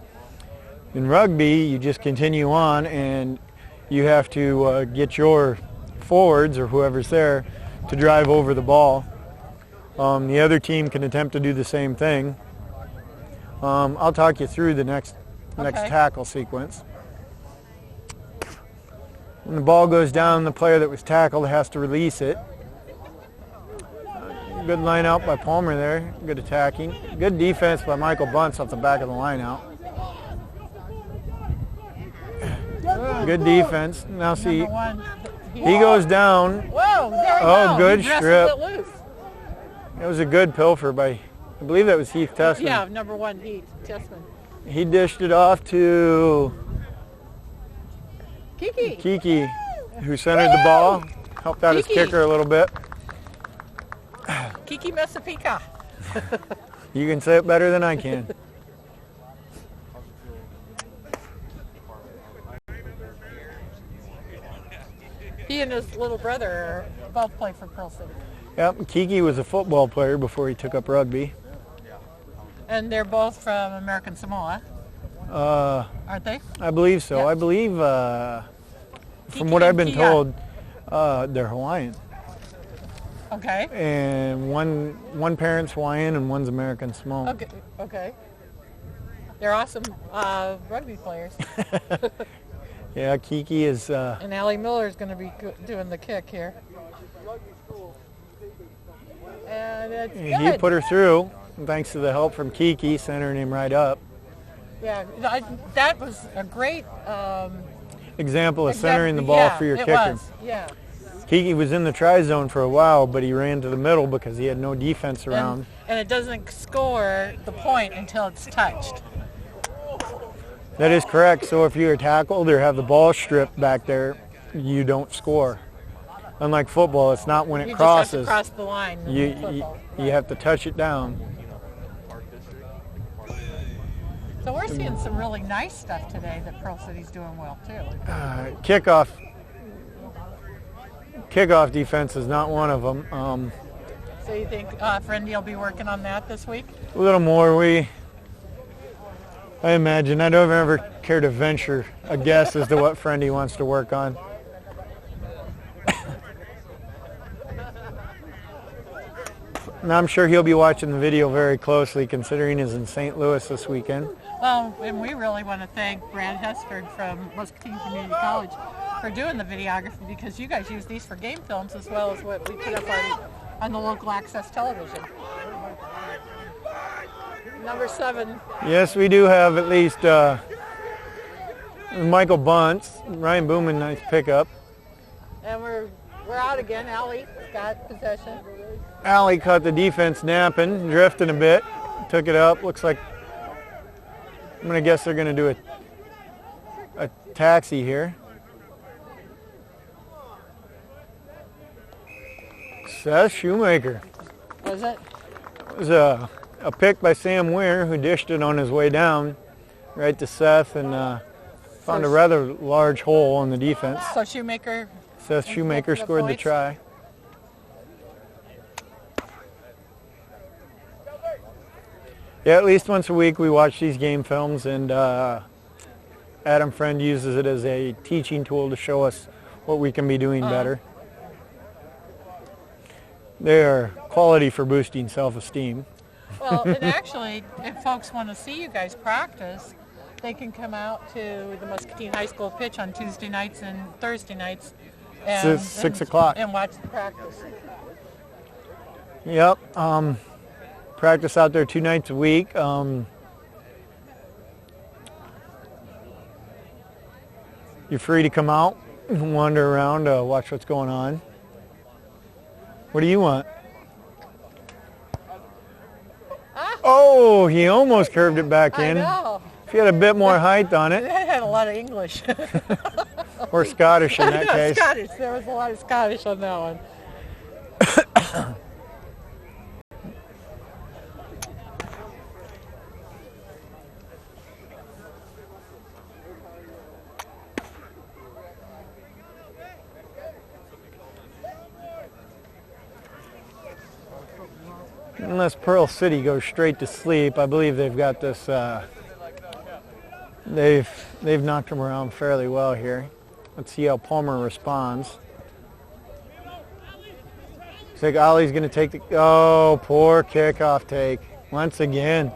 In rugby, you just continue on and you have to get your forwards or whoever's there to drive over the ball. The other team can attempt to do the same thing. I'll talk you through the next tackle sequence. When the ball goes down, the player that was tackled has to release it. Good line out by Palmer there. Good attacking. Good defense by Michael Bunce off the back of the line out. Good defense. Now see, he goes down. Whoa, there Oh, good he wrestled strip. it loose. It was a good pilfer by, I believe that was Heath Tessman. Yeah, number 1 Heath Tessman. He dished it off to Kiki. Who centered the ball. Helped out his Kiki. kicker a little bit. Kiki Mesapika. You can say it better than I can. He and his little brother both play for Pearl City. Yep, Kiki was a football player before he took up rugby. And they're both from American Samoa, aren't they? I believe so. Yep. I believe, Kiki from what I've been and Kia. told, they're Hawaiian. Okay. And one parent's Hawaiian and one's American Samoan. Okay. They're awesome rugby players. Yeah, Kiki is... And Allie Miller is going to be doing the kick here. And it's good. He put her through, thanks to the help from Kiki, centering him right up. Yeah, that was a great Example of centering the ball for your it kicker. Was. Yeah. Kiki was in the try zone for a while, but he ran to the middle because he had no defense around. And it doesn't score the point until it's touched. That is correct. So if you're tackled or have the ball stripped back there, you don't score. Unlike football, it's not when it You crosses. just have to cross the line. in football. You have to touch it down. So we're seeing some really nice stuff today that Pearl City's doing well too. Kickoff defense is not one of them. So you think Friendy will be working on that this week? A little more. I imagine. I don't ever care to venture a guess as to what Friendy wants to work on. And I'm sure he'll be watching the video very closely, considering he's in St. Louis this weekend. Well, and we really want to thank Brad Hesford from Muscatine Community College for doing the videography, because you guys use these for game films as well as what we put up on the local access television. Number 7. Yes, we do have at least Michael Bunce, Ryan Booman, nice pickup. And we're out again. Allie got possession. Allie caught the defense napping, drifting a bit, took it up. Looks like, I'm going to guess they're going to do a taxi here. Seth Shoemaker. Was it? It was a pick by Sam Weir, who dished it on his way down right to Seth, and Found a rather large hole in the defense. So Shoemaker. Seth Shoemaker scored the points. try. Yeah, at least once a week we watch these game films, and Adam Friend uses it as a teaching tool to show us what we can be doing better. They are quality for boosting self-esteem. Well, and actually, if folks want to see you guys practice, they can come out to the Muscatine High School pitch on Tuesday nights and Thursday nights. And, 6 o'clock. And watch the practice. Yep. Practice out there 2 nights a week. You're free to come out and wander around, watch what's going on. What do you want? Oh, he almost curved it back in. I know. If you had a bit more height on it, That had a lot of English. or Scottish in that case. Scottish. There was a lot of Scottish on that one. Unless Pearl City goes straight to sleep, I believe they've got this. They've knocked them around fairly well here. Let's see how Palmer responds. Looks like Ollie's going to take the. Oh, poor kickoff take once again.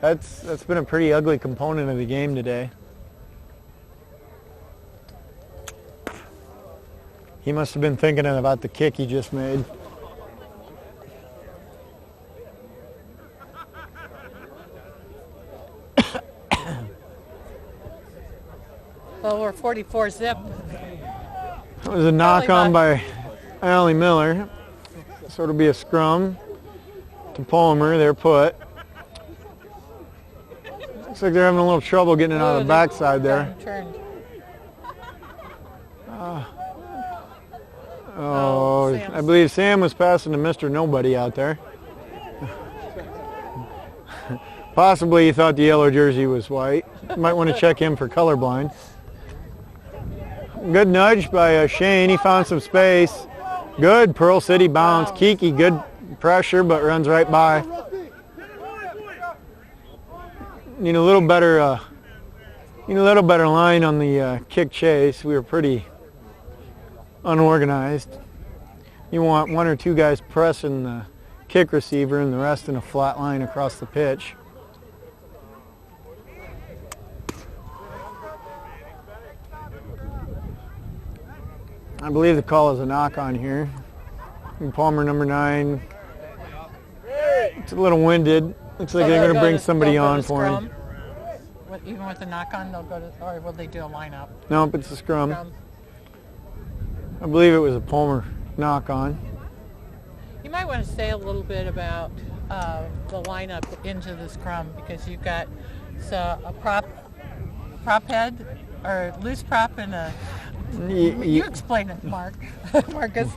That's been a pretty ugly component of the game today. He must have been thinking about the kick he just made. Well, we're 44 zip. That was a knock on by Allie Miller. So it'll be a scrum to Palmer. They're put. Looks like they're having a little trouble getting it out of the backside there. Turned. Oh, I believe Sam was passing to Mr. Nobody out there. Possibly he thought the yellow jersey was white. Might want to check him for colorblind. Good nudge by Shane. He found some space. Good Pearl City bounce. Kiki, good pressure, but runs right by. Need a little better line on the kick chase. We were pretty unorganized. You want 1 or 2 guys pressing the kick receiver and the rest in a flat line across the pitch. I believe the call is a knock on here. And Palmer, number 9. It's a little winded. Looks like they're going to bring somebody on for him. Even with the knock on, they'll go to, or will they do a lineup? Nope, it's a scrum. I believe it was a Palmer knock on. You might want to say a little bit about the lineup into the scrum, because you've got a prop head, or loose prop, and a. You explain it, Mark. Marcus.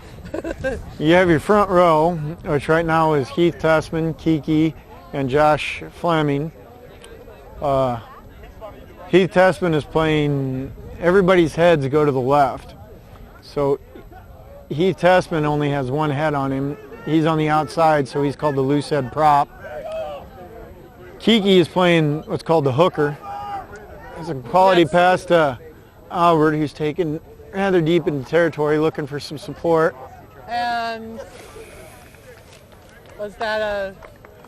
You have your front row, which right now is Heath Tessman, Kiki, and Josh Fleming. Heath Tessman is playing. Everybody's heads go to the left. So Heath Tessman only has one head on him. He's on the outside, so he's called the loose head prop. Kiki is playing what's called the hooker. It's a quality pass to Albert, who's taken rather deep into territory, looking for some support. And was that a...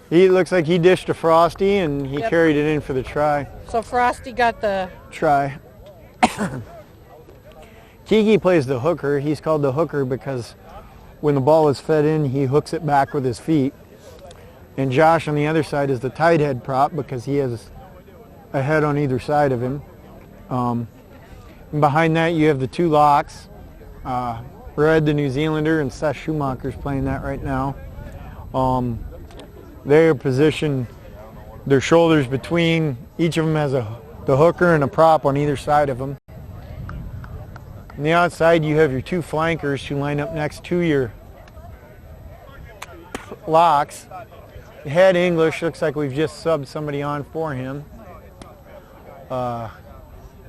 He looks like he dished to Frosty, and he carried it in for the try. So Frosty got the... Try. Kiki plays the hooker. He's called the hooker because when the ball is fed in, he hooks it back with his feet. And Josh on the other side is the tight head prop because he has a head on either side of him. And behind that, you have the 2 locks. Red, the New Zealander, and Seth Schumacher's playing that right now. They're positioned, their shoulders between, each of them has the hooker and a prop on either side of them. On the outside, you have your 2 flankers who line up next to your locks. Head English, looks like we've just subbed somebody on for him.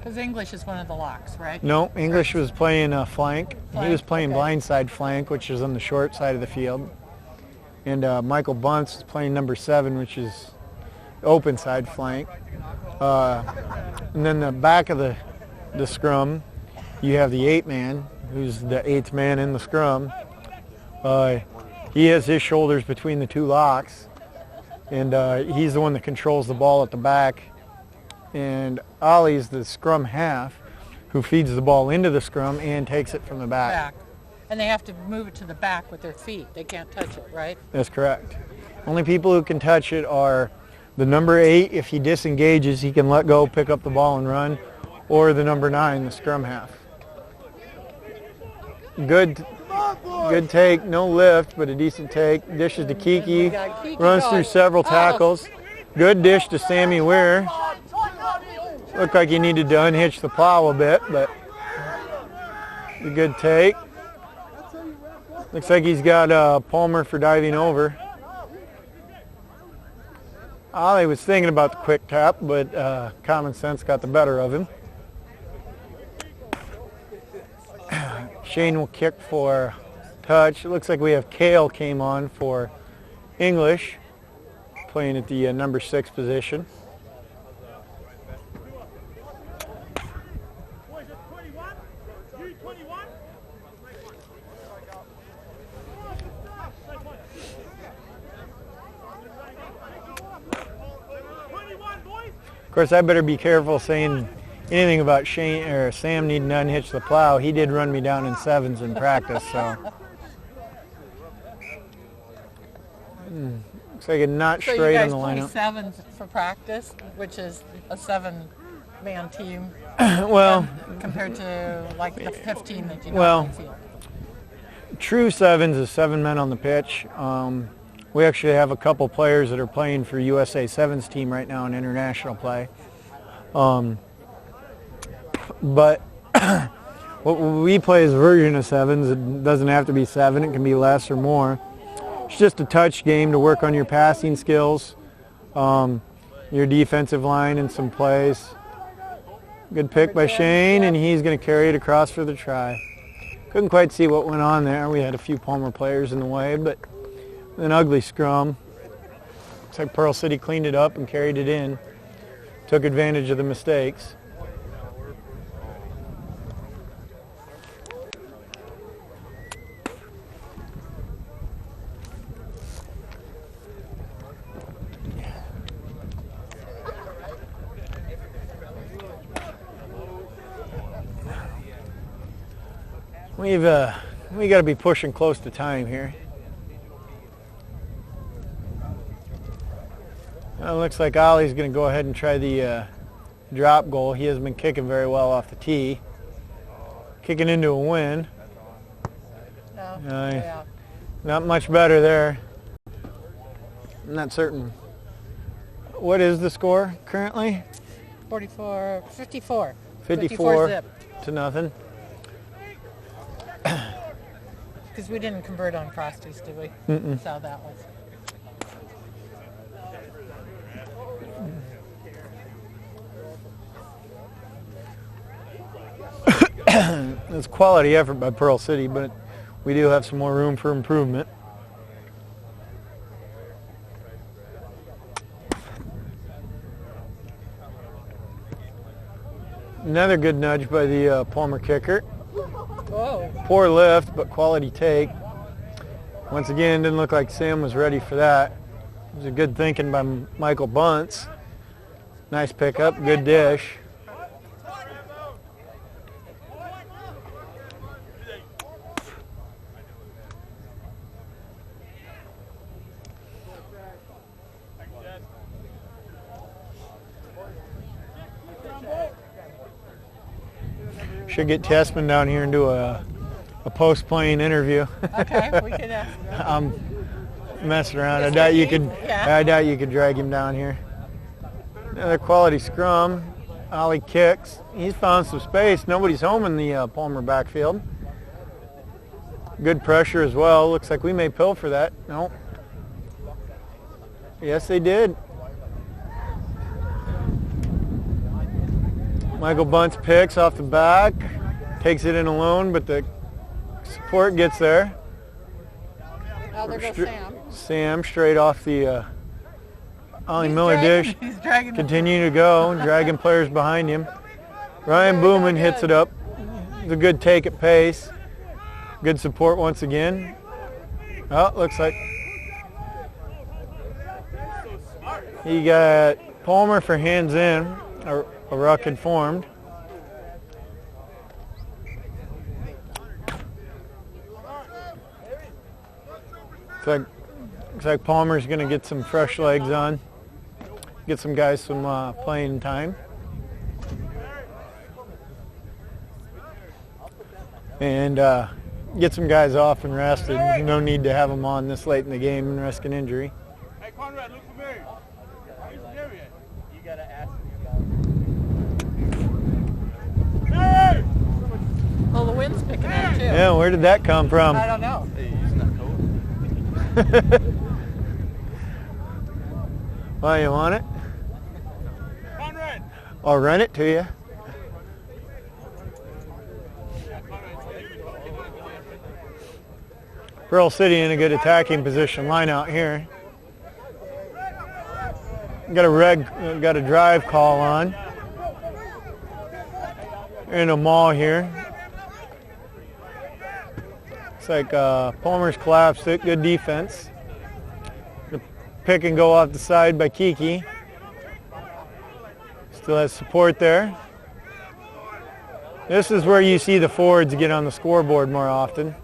Because English is one of the locks, right? No, English was playing flank. He was playing okay. blindside flank, which is on the short side of the field. And Michael Bunce is playing number 7, which is open side flank. And then the back of the scrum, you have the 8-man, who's the 8th man in the scrum. He has his shoulders between the 2 locks, and he's the one that controls the ball at the back. And Ollie's the scrum half, who feeds the ball into the scrum and takes it from the back. And they have to move it to the back with their feet. They can't touch it, right? That's correct. Only people who can touch it are the number 8. If he disengages, he can let go, pick up the ball and run, or the number 9, the scrum half. Good take, no lift, but a decent take. Dishes to Kiki, runs through several tackles. Good dish to Sammy Weir. Looked like he needed to unhitch the plow a bit, but a good take. Looks like he's got Palmer for diving over. Ollie was thinking about the quick tap, but common sense got the better of him. Shane will kick for touch. It looks like we have Kale came on for English, playing at the number 6 position. Of course, I better be careful saying anything about Shane or Sam needing to unhitch the plow. He did run me down in 7s in practice, so. Looks like a not straight on the lineup. So you guys play 7s for practice, which is a 7-man team. Well, compared to like the 15 that you well, normally field. True 7s is 7 men on the pitch. We actually have a couple players that are playing for USA 7s team right now in international play. But what we play is a version of 7s. It doesn't have to be 7. It can be less or more. It's just a touch game to work on your passing skills, your defensive line and some plays. Good pick by Shane, and he's going to carry it across for the try. Couldn't quite see what went on there. We had a few Palmer players in the way, but an ugly scrum. Looks like Pearl City cleaned it up and carried it in. Took advantage of the mistakes. We got to be pushing close to time here. It looks like Ollie's going to go ahead and try the drop goal. He hasn't been kicking very well off the tee. Kicking into a win. Yeah. Not much better there. I'm not certain. What is the score currently? 54. 54 54 to nothing. Because we didn't convert on crosties, did we? Mm-mm. So that was. It's quality effort by Pearl City, but we do have some more room for improvement. Another good nudge by the Palmer kicker. Whoa. Poor lift, but quality take. Once again, didn't look like Sam was ready for that. It was a good thinking by Michael Bunce. Nice pickup, good dish. Should get Tessman down here and do a post-playing interview. Okay, we could ask. I'm messing around. I doubt you could drag him down here. Another quality scrum. Ollie kicks. He's found some space. Nobody's home in the Palmer backfield. Good pressure as well. Looks like we may pill for that. No. Yes, they did. Michael Bunce picks off the back, takes it in alone, but the support gets there. Oh, there goes Sam. Sam straight off the Ollie He's Miller dragging- dish. He's dragging. Continue to go, dragging players behind him. Ryan Booman hits it up. It's a good take at pace. Good support once again. Oh, looks like he got Palmer for hands in. A ruck had formed. Looks like Palmer's going to get some fresh legs on. Get some guys some playing time. And get some guys off and rested. No need to have them on this late in the game and risk an injury. Hey, Conrad, look for me. Where's Darian? You got to ask me about it. Hey! Oh, the wind's picking up too. Yeah, where did that come from? I don't know. Hey, he's not cold. Well, you want it? Conrad! I'll run it to you. Pearl City in a good attacking position. Line out here. Got a drive call on. In a maul here. Looks like Palmer's collapsed it. Good defense. The pick and go off the side by Kiki. Still has support there. This is where you see the forwards get on the scoreboard more often.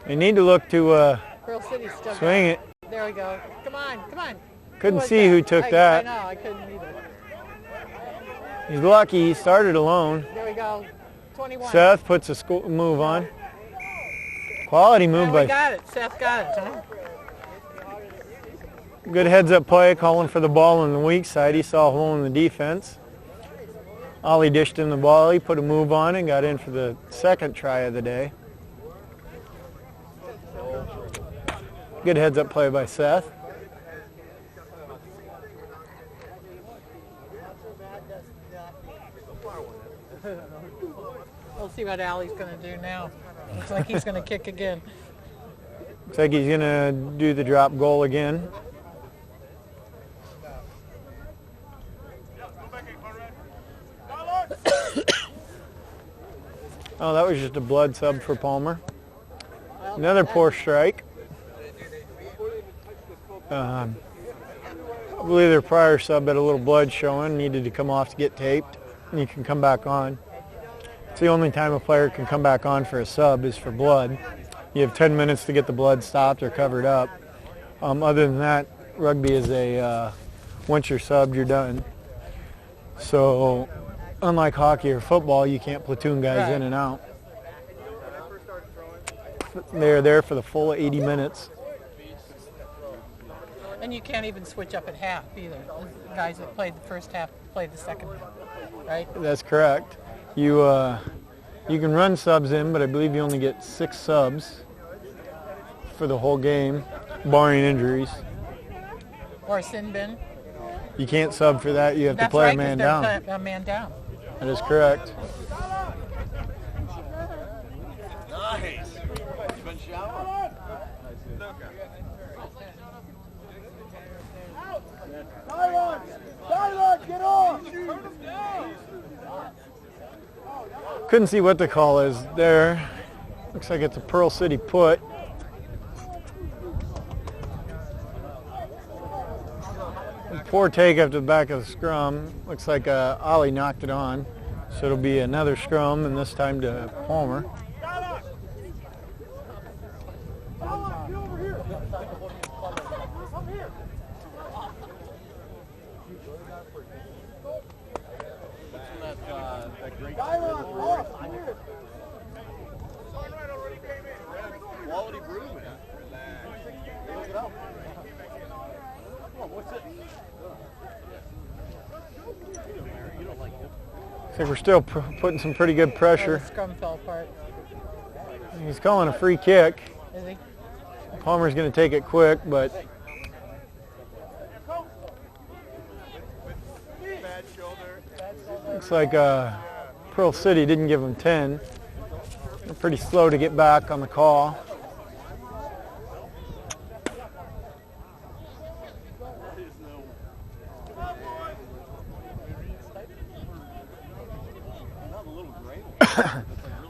They need to look to Pearl City's still swing it. There we go. Come on, come on. Couldn't was see who took that. I know, I couldn't either. He's lucky he started alone. There we go. 21. Seth puts a move on. Quality move And by we got it. Seth got it, huh? good heads-up play, calling for the ball on the weak side. He saw a hole in the defense. Ollie dished him the ball. He put a move on and got in for the second try of the day. Good heads-up play by Seth. We'll see what Allie's going to do now. Looks like he's going to kick again. Looks like he's going to do the drop goal again. Oh, that was just a blood sub for Palmer. Another poor strike. I believe their prior sub had a little blood showing, needed to come off to get taped, and he can come back on. It's the only time a player can come back on for a sub is for blood. You have 10 minutes to get the blood stopped or covered up. Other than that, rugby is a, once you're subbed, you're done. So unlike hockey or football, you can't platoon guys in and out. They're there for the full 80 minutes. And you can't even switch up at half either. The guys that played the first half played the second half, right? That's correct. You can run subs in, but I believe you only get 6 subs for the whole game, barring injuries. Or a sin bin. You can't sub for that. You have to That's play right, a man 'cause down. they're a man down. That is correct. Nice. You been showering? Silence! Get off! Couldn't see what the call is there. Looks like it's a Pearl City put. Poor take after the back of the scrum. Looks like Ollie knocked it on. So it'll be another scrum, and this time to Palmer. Quality brew, man. Look it up. Come on, what's it? I think we're still putting some pretty good Oh, pressure. the scrum fell apart. He's calling a free kick. Is he? Palmer's going to take it quick, but looks like Pearl City didn't give them 10. They're pretty slow to get back on the call.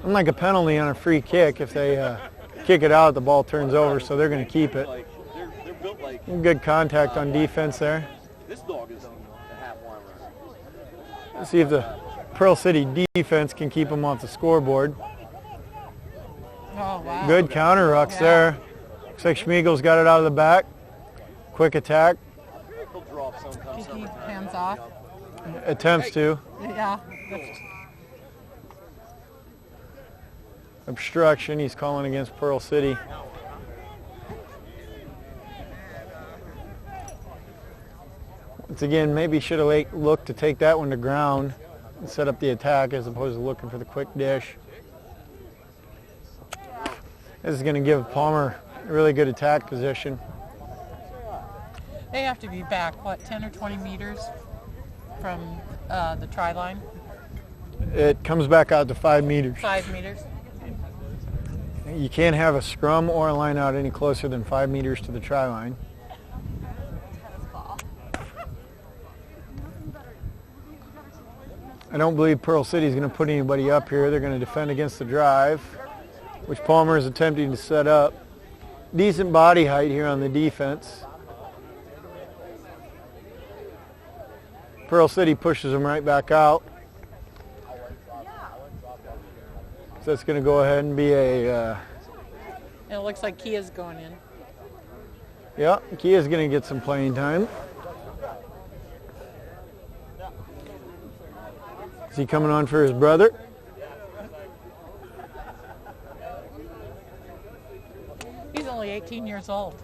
Unlike a penalty on a free kick, if they kick it out, the ball turns over, so they're going to keep it. They're built like Good contact on defense there. this dog is a half warmer. Let's see if the Pearl City defense can keep them off the scoreboard. Oh, wow. Good counter rucks there. Looks like Schmiegel's got it out of the back. Quick attack. He'll drop sometimes. Kiki hands off. Attempts to. Yeah. Obstruction he's calling against Pearl City. Once again, maybe should have looked to take that one to ground and set up the attack as opposed to looking for the quick dish. This is going to give Palmer a really good attack position. They have to be back, what, 10 or 20 meters from the try line? It comes back out to 5 meters. 5 meters. You can't have a scrum or a line out any closer than 5 meters to the try line. I don't believe Pearl City is going to put anybody up here. They're going to defend against the drive, which Palmer is attempting to set up. Decent body height here on the defense. Pearl City pushes them right back out. So that's going to go ahead and be a... And it looks like Kia's going in. Yeah, Kia's going to get some playing time. Is he coming on for his brother? He's only 18 years old.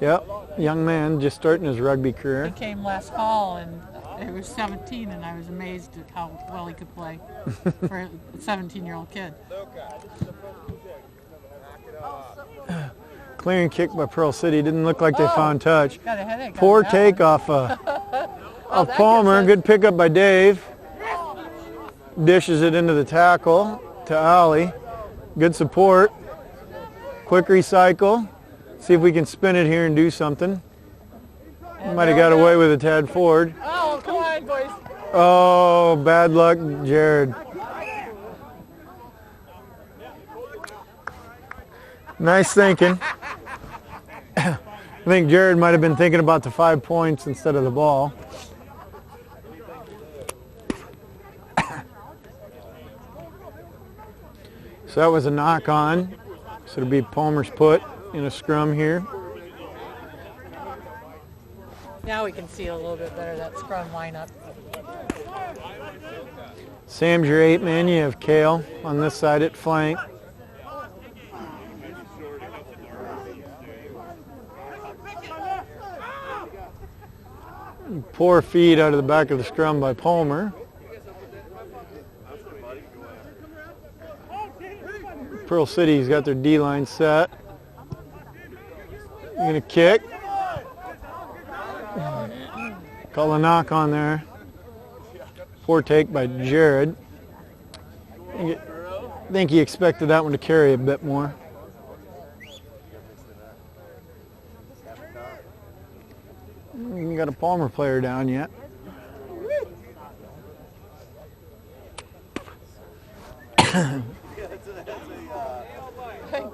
Yep, young man just starting his rugby He career. came last fall and he was 17, and I was amazed at how well he could play for a 17-year-old kid. Clearing kick by Pearl City. Didn't look like they found touch. Got a headache. Poor on that take one. off Oh, that Palmer. gives us- Good pickup by Dave. Dishes it into the tackle to Ollie. Good support. Quick recycle. See if we can spin it here and do something. And Might have there got we away go. with a tad forward. Oh, come on, boys. Oh, bad luck, Jared. Nice thinking. I think Jared might have been thinking about the 5 points instead of the ball. So that was a knock on. So it'll be Palmer's put in a scrum here. Now we can see a little bit better that scrum lineup. Sam's your 8-man. You have Kale on this side at flank. Poor feed out of the back of the scrum by Palmer. Pearl City's got their D-line set. You're gonna kick. Call a knock on there. Poor take by Jared. I think he expected that one to carry a bit more. We got a Palmer player down yet.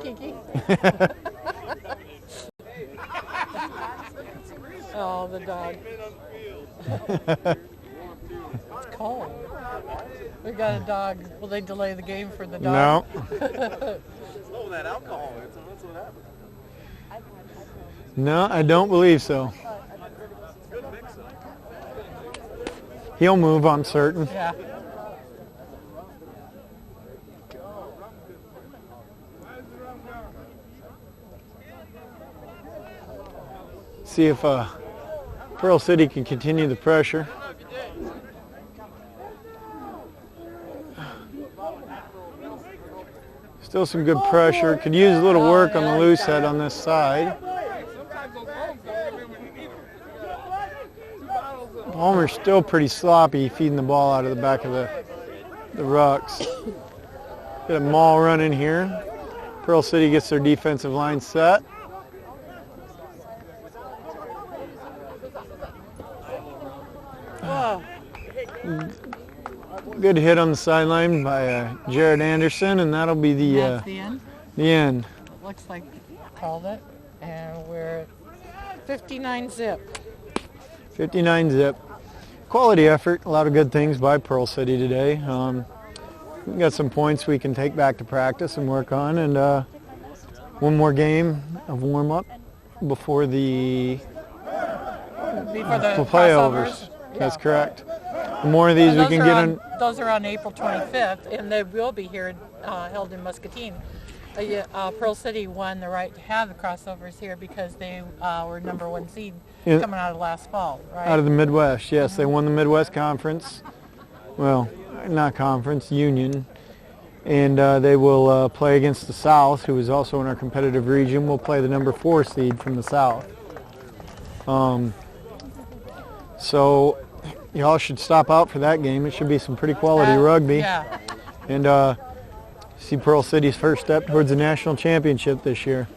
Kiki. Oh, the dog. It's cold. We got a dog. Will they delay the game for the dog? No. Oh, that alcohol. That's what happened. No, I don't believe so. He'll move, I'm certain. Yeah. See if Pearl City can continue the pressure. Still some good pressure. Could use a little work on the loose head on this side. Palmer's still pretty sloppy feeding the ball out of the back of the rucks. Got a maul running here. Pearl City gets their defensive line set. Good hit on the sideline by Jared Anderson, and that'll be That's the end. the end. Looks like Called it, and we're 59 zip. 59 zip. Quality effort. A lot of good things by Pearl City today. We got some points we can take back to practice and work on, and one more game of warm-up before the Before playoffs. That's correct. The more of these we can get on. Those are on April 25th, and they will be here held in Muscatine. Pearl City won the right to have the crossovers here because they were #1 seed Yeah. coming out of last fall, right? Out of the Midwest, yes. They won the Midwest Conference. Well, not conference, union. And they will play against the South, who is also in our competitive region. We'll play the #4 seed from the South. So y'all should stop out for that game. It should be some pretty quality rugby. Yeah. And see Pearl City's first step towards the national championship this year.